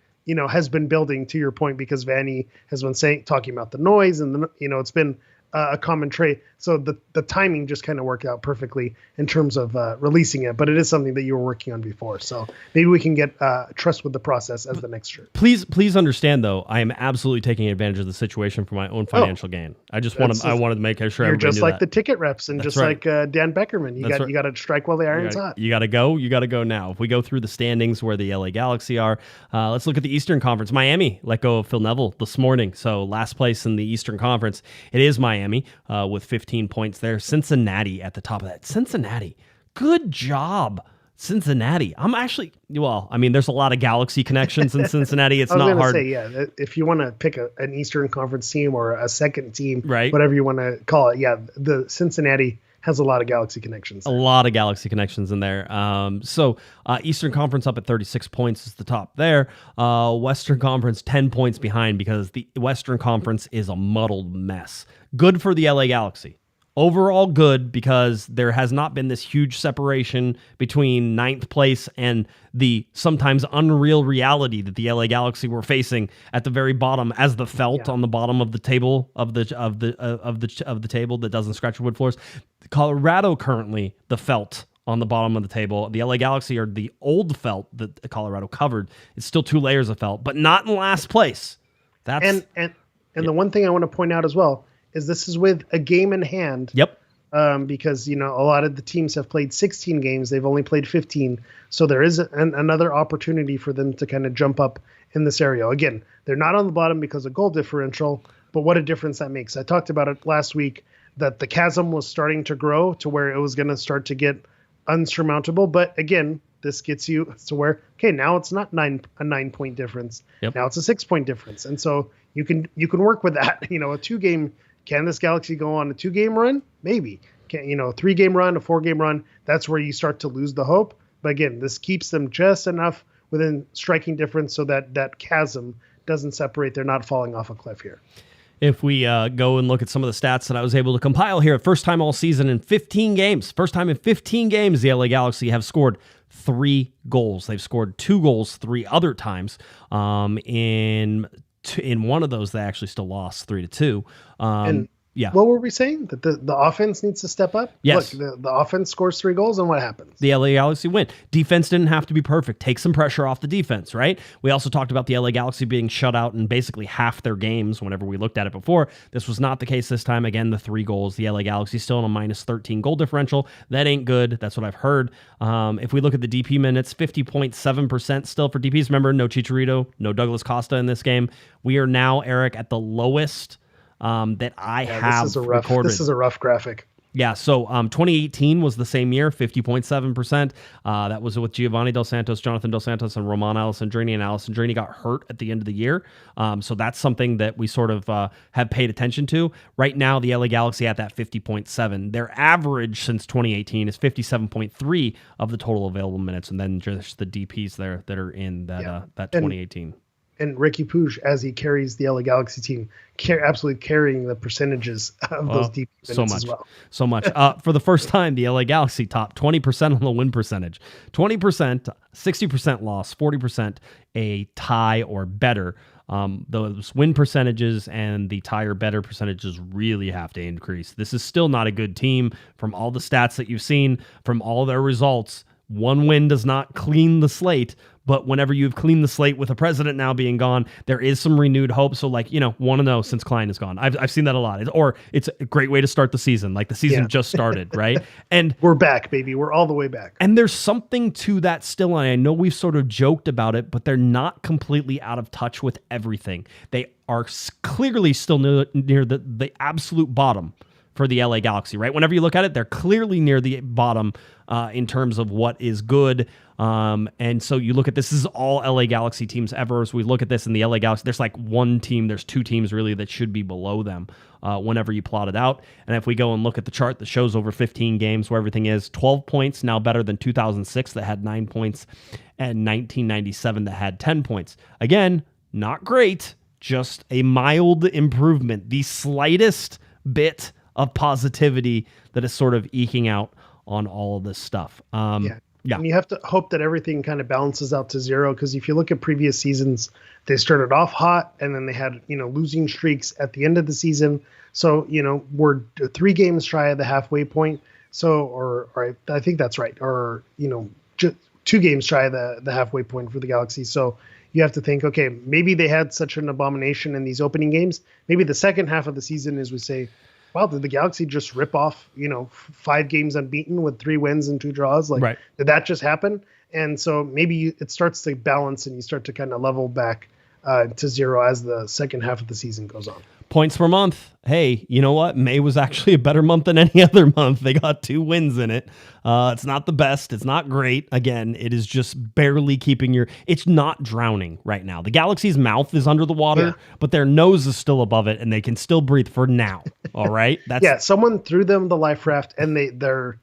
has been building, to your point, because Vanney has been talking about the noise, and it's been a common trait. So the timing just kind of worked out perfectly in terms of releasing it. But it is something that you were working on before. So maybe we can get Trust with the Process as the next shirt. Please understand, though, I am absolutely taking advantage of the situation for my own financial gain. I wanted to make sure you're everybody just knew like that. the ticket reps, and That's just right. like Dan Beckerman. You got to strike while the iron's hot. You got to go now. If we go through the standings where the LA Galaxy are, let's look at the Eastern Conference. Miami let go of Phil Neville this morning. So last place in the Eastern Conference, it is Miami with 15 points there. Cincinnati at the top of that. Cincinnati, good job, Cincinnati. There's a lot of Galaxy connections in Cincinnati. It's not hard. If you want to pick an Eastern Conference team or a second team, right, whatever you want to call it, the Cincinnati has a lot of Galaxy connections. A lot of Galaxy connections in there. Eastern Conference up at 36 points is the top there. Western Conference 10 points behind because the Western Conference is a muddled mess. Good for the LA Galaxy. Overall good, because there has not been this huge separation between 9th place and the sometimes unreal reality that the LA Galaxy were facing at the very bottom, as the felt on the bottom of the table of the table that doesn't scratch wood floors. Colorado currently the felt on the bottom of the table. The LA Galaxy are the old felt that Colorado covered. It's still 2 layers of felt, but not in last place. That's and the one thing I want to point out as well is this is with a game in hand. Yep. because, a lot of the teams have played 16 games. They've only played 15. So there is another opportunity for them to kind of jump up in this area. Again, they're not on the bottom because of goal differential, but what a difference that makes. I talked about it last week that the chasm was starting to grow to where it was going to start to get unsurmountable. But again, this gets you to where, okay, now it's not a 9-point difference. Yep. Now it's a 6-point difference. And so you can work with that. A 2-game, can this Galaxy go on a 2-game run? Maybe. Can, a 3-game run, a 4-game run, that's where you start to lose the hope. But again, this keeps them just enough within striking difference so that chasm doesn't separate. They're not falling off a cliff here. If we go and look at some of the stats that I was able to compile here, first time all season in 15 games. First time in 15 games, the LA Galaxy have scored 3 goals. They've scored 2 goals 3 other times. In one of those, they actually still lost 3-2. Yeah. What were we saying? That the offense needs to step up? Yes. Look, the offense scores 3 goals, and what happens? The LA Galaxy win. Defense didn't have to be perfect. Take some pressure off the defense, right? We also talked about the LA Galaxy being shut out in basically half their games whenever we looked at it before. This was not the case this time. Again, the 3 goals. The LA Galaxy still on a minus 13 goal differential. That ain't good. That's what I've heard. If we look at the DP minutes, 50.7% still for DPs. Remember, no Chicharito, no Douglas Costa in this game. We are now, Eric, at the lowest that I have recorded. This is a rough graphic. Yeah, so 2018 was the same year, 50.7%. That was with Giovanni Dos Santos, Jonathan Dos Santos, and Roman Alessandrini, and Alessandrini got hurt at the end of the year. So that's something that we sort of have paid attention to. Right now, the LA Galaxy at that 50.7. Their average since 2018 is 57.3 of the total available minutes, and then just the DPs there that are in that 2018. And Ricky Puig, as he carries the LA Galaxy team, absolutely carrying the percentages of those deep minutes as well. So much. For the first time, the LA Galaxy topped 20% on the win percentage. 20%, 60% loss, 40% a tie or better. Those win percentages and the tie or better percentages really have to increase. This is still not a good team from all the stats that you've seen, from all their results. One win does not clean the slate, but whenever you've cleaned the slate with a president now being gone, there is some renewed hope. So 1-0 since Klein is gone. I've seen that a lot. It's a great way to start the season. Like the season just started, right? And we're back, baby. We're all the way back. And there's something to that still. And I know we've sort of joked about it, but they're not completely out of touch with everything. They are clearly still near the absolute bottom for the LA Galaxy, right? Whenever you look at it, they're clearly near the bottom in terms of what is good. And so you look at this is all LA Galaxy teams ever. As we look at this in the LA Galaxy, there's like one team, there's 2 teams really that should be below them whenever you plot it out. And if we go and look at the chart that shows over 15 games where everything is, 12 points, now better than 2006 that had 9 points, and 1997 that had 10 points. Again, not great, just a mild improvement. The slightest bit of positivity that is sort of eking out on all of this stuff. Yeah. And you have to hope that everything kind of balances out to 0, because if you look at previous seasons, they started off hot and then they had, losing streaks at the end of the season. So, we're 3 games shy of the halfway point. So, or I think that's right. Or, just 2 games shy of the halfway point for the Galaxy. So you have to think, okay, maybe they had such an abomination in these opening games. Maybe the second half of the season is we say, wow, did the Galaxy just rip off, 5 games unbeaten with 3 wins and 2 draws? Did that just happen? And so maybe it starts to balance and you start to kind of level back to 0 as the second half of the season goes on. Points per month. Hey, you know what? May was actually a better month than any other month. They got 2 wins in it. It's not the best. It's not great. Again, it is just barely keeping it's not drowning right now. The Galaxy's mouth is under the water, but their nose is still above it and they can still breathe for now. All right. Someone threw them the life raft and they're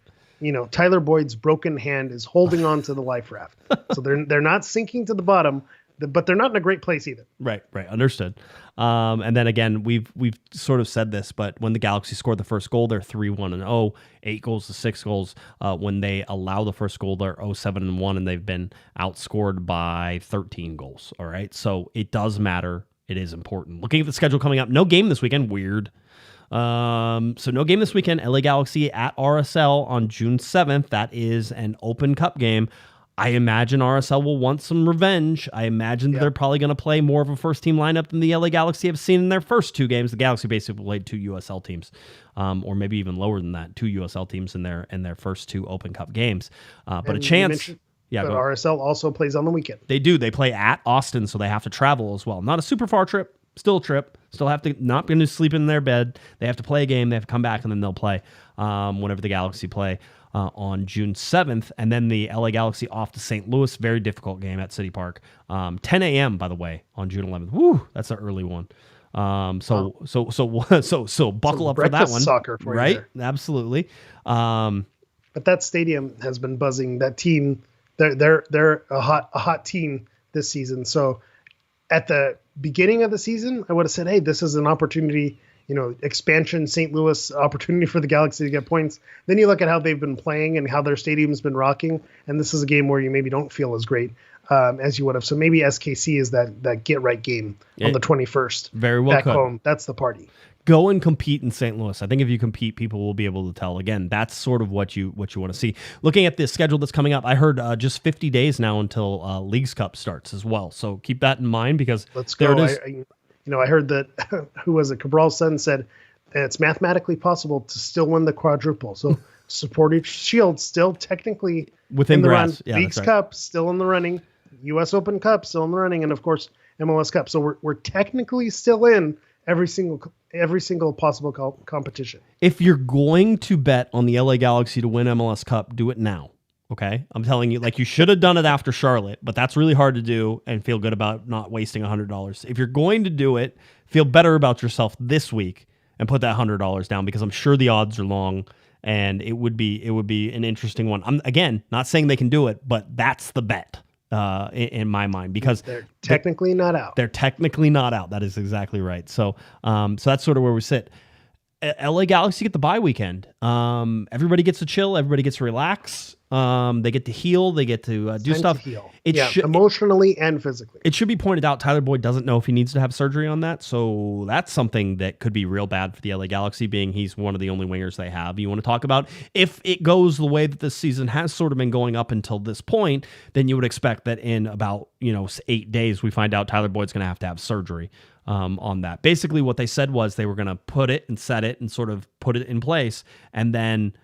Tyler Boyd's broken hand is holding on to the life raft. So they're not sinking to the bottom, but they're not in a great place either. Right. Understood. And then again, we've sort of said this, but when the Galaxy scored the first goal, they're 3-1-0, 8 goals to 6 goals. When they allow the first goal, they're 0-7-1, and they've been outscored by 13 goals. All right. So it does matter. It is important. Looking at the schedule coming up, no game this weekend. Weird. So no game this weekend. LA Galaxy at RSL on June 7th. That is an Open Cup game. I imagine RSL will want some revenge. I imagine they're probably going to play more of a first-team lineup than the LA Galaxy have seen in their first 2 games. The Galaxy basically played 2 USL teams, or maybe even lower than that, 2 USL teams in their first 2 Open Cup games. But And a chance. But RSL also plays on the weekend. They do. They play at Austin, so they have to travel as well. Not a super far trip, still a trip. Still have to, not going to sleep in their bed. They have to play a game. They have to come back, and then they'll play whenever the Galaxy play on June 7th. And then the LA Galaxy off to St. Louis. Very difficult game at City Park. 10 a.m., by the way, on June 11th. Woo, that's an early one. So buckle up for that one. Soccer for right? You there. Absolutely. But that stadium has been buzzing. That team, they're a hot team this season. So at the beginning of the season, I would have said, hey, this is an opportunity, expansion, St. Louis opportunity for the Galaxy to get points. Then you look at how they've been playing and how their stadium's been rocking, and this is a game where you maybe don't feel as great as you would have. So maybe SKC is that get-right game on the 21st. Very well back home. That's the party. Go and compete in St. Louis. I think if you compete, people will be able to tell. Again, that's sort of what you want to see. Looking at the schedule that's coming up, I heard just 50 days now until Leagues Cup starts as well. So keep that in mind because let's go. There it is. I heard that who was it? Cabral's son said it's mathematically possible to still win the quadruple. So Supportive Shield still technically within in the grasp. run. Leagues Cup still in the running. U.S. Open Cup still in the running, and of course MLS Cup. So we're technically still in every single possible competition. If you're going to bet on the LA Galaxy to win MLS Cup, do it now. Okay, I'm telling you, you should have done it after Charlotte, but that's really hard to do and feel good about not wasting $100. If you're going to do it, feel better about yourself this week and put that $100 down because I'm sure the odds are long and it would be an interesting one. I'm again not saying they can do it, but that's the bet. In my mind, because they're technically not out. They're technically not out. That is exactly right. So that's sort of where we sit. LA Galaxy get the bye weekend. Everybody gets to chill. Everybody gets to relax. They get to heal. They get to do stuff. Emotionally and physically. It should be pointed out, Tyler Boyd doesn't know if he needs to have surgery on that. So that's something that could be real bad for the LA Galaxy, being he's one of the only wingers they have. You want to talk about if it goes the way that this season has sort of been going up until this point, then you would expect that in about 8 days, we find out Tyler Boyd's going to have surgery on that. Basically, what they said was they were going to put it and set it and sort of put it in place and then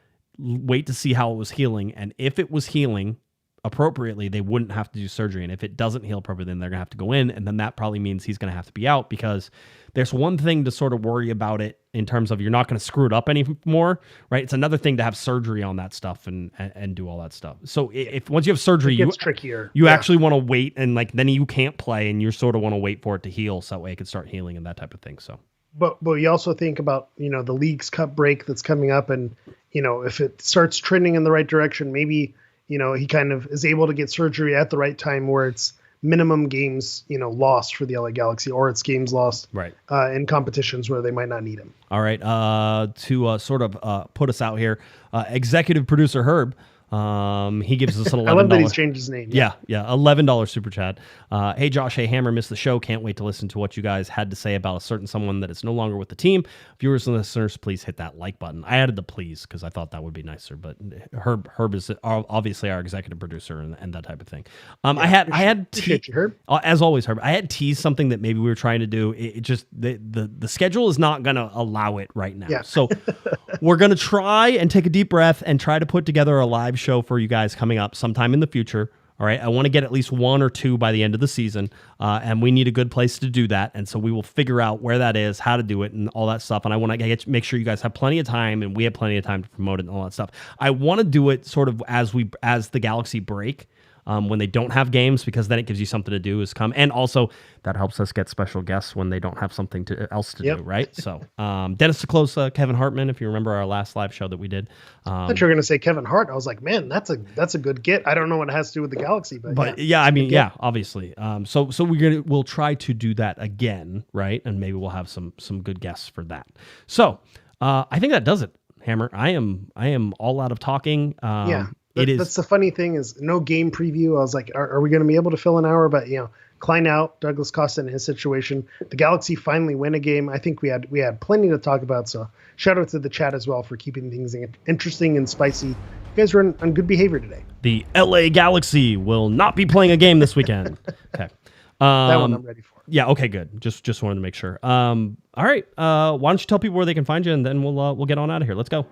wait to see how it was healing. And if it was healing appropriately, they wouldn't have to do surgery. And if it doesn't heal appropriately, then they're going to have to go in. And then that probably means he's going to have to be out because there's one thing to sort of worry about it in terms of you're not going to screw it up anymore, right? It's another thing to have surgery on that stuff and do all that stuff. So if once you have surgery, it gets trickier. You actually want to wait and then you can't play and you sort of want to wait for it to heal so that way it can start healing and that type of thing. So. But you also think about, the Leagues Cup break that's coming up and, if it starts trending in the right direction, maybe, he kind of is able to get surgery at the right time where it's minimum games, lost for the LA Galaxy or it's games lost right in competitions where they might not need him. All right. To sort of put us out here, executive producer Herb, he gives us an $11. I love that he's changed his name. Yeah. $11 super chat. Hey Josh, hey Hammer, missed the show. Can't wait to listen to what you guys had to say about a certain someone that is no longer with the team. Viewers and listeners, please hit that like button. I added the please because I thought that would be nicer, but Herb is obviously our executive producer and that type of thing. I had you, Herb. As always, Herb. I had teased something that maybe we were trying to do. It just the schedule is not going to allow it right now. Yeah. So we're going to try and take a deep breath and try to put together a live show for you guys coming up sometime in the future. All right. I want to get at least 1 or 2 by the end of the season. And we need a good place to do that. And so we will figure out where that is, how to do it and all that stuff. And I want to make sure you guys have plenty of time and we have plenty of time to promote it and all that stuff. I want to do it sort of as the Galaxy break. When they don't have games, because then it gives you something to do is come. And also that helps us get special guests when they don't have something else to do, right? So Dennis Ciclosa, Kevin Hartman, if you remember our last live show that we did. I thought you were going to say Kevin Hart. I was like, man, that's a good get. I don't know what it has to do with the Galaxy, but yeah, obviously. So we'll try to do that again, right? And maybe we'll have some good guests for that. So I think that does it, Hammer. I am all out of talking. That's the funny thing is no game preview. I was like, are we going to be able to fill an hour? But Klein out, Douglas Costa in his situation. The Galaxy finally win a game. I think we had plenty to talk about. So shout out to the chat as well for keeping things interesting and spicy guys were on good behavior today. The LA Galaxy will not be playing a game this weekend. Okay. That one I'm ready for. Yeah. Okay. Good. Just wanted to make sure. All right. Why don't you tell people where they can find you, and then we'll get on out of here. Let's go.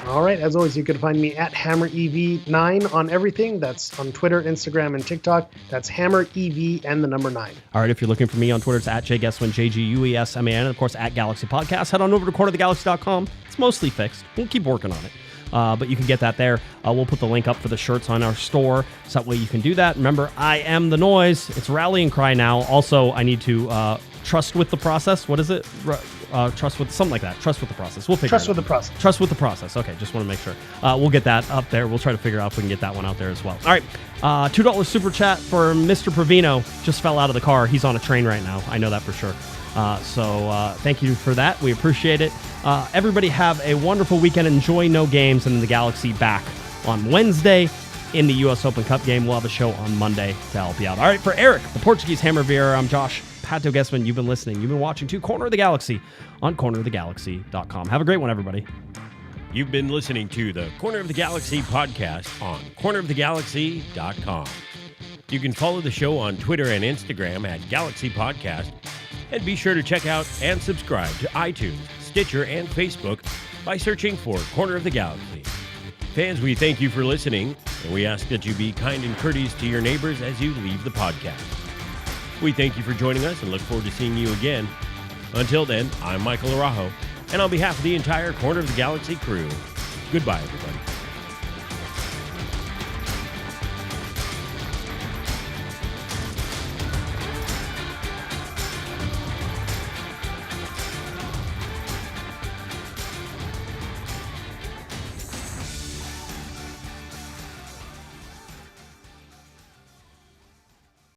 All right. As always, you can find me at HammerEV9 on everything. That's on Twitter, Instagram, and TikTok. That's HammerEV and the number 9. All right. If you're looking for me on Twitter, it's at JGuesman, JGUESMAN, and of course at Galaxy Podcast. Head on over to cornerofthegalaxy.com. It's mostly fixed. We'll keep working on it. But you can get that there. We'll put the link up for the shirts on our store, so that way you can do that. Remember, I am the noise. It's rallying cry now. Also, I need to trust with the process. What is it? Trust with something like that. Trust with the process. We'll figure Trust it out. with the process. Trust with the process. Okay, just want to make sure. We'll get that up there. We'll try to figure out if we can get that one out there as well. All right, $2 super chat for Mr. Provino. Just fell out of the car. He's on a train right now. I know that for sure. So thank you for that. We appreciate it. Everybody have a wonderful weekend. Enjoy no games, and then the Galaxy back on Wednesday in the U.S. Open Cup game. We'll have a show on Monday to help you out. All right, for Eric, the Portuguese Hammer Vieira, I'm Josh Pato Guesman. You've been listening. You've been watching to Corner of the Galaxy on cornerofthegalaxy.com. Have a great one, everybody. You've been listening to the Corner of the Galaxy podcast on cornerofthegalaxy.com. You can follow the show on Twitter and Instagram at Galaxy Podcast, and be sure to check out and subscribe to iTunes, Stitcher, and Facebook by searching for Corner of the Galaxy. Fans, we thank you for listening, and we ask that you be kind and courteous to your neighbors as you leave the podcast. We thank you for joining us and look forward to seeing you again. Until then, I'm Michael Araujo, and on behalf of the entire Corner of the Galaxy crew, goodbye, everybody.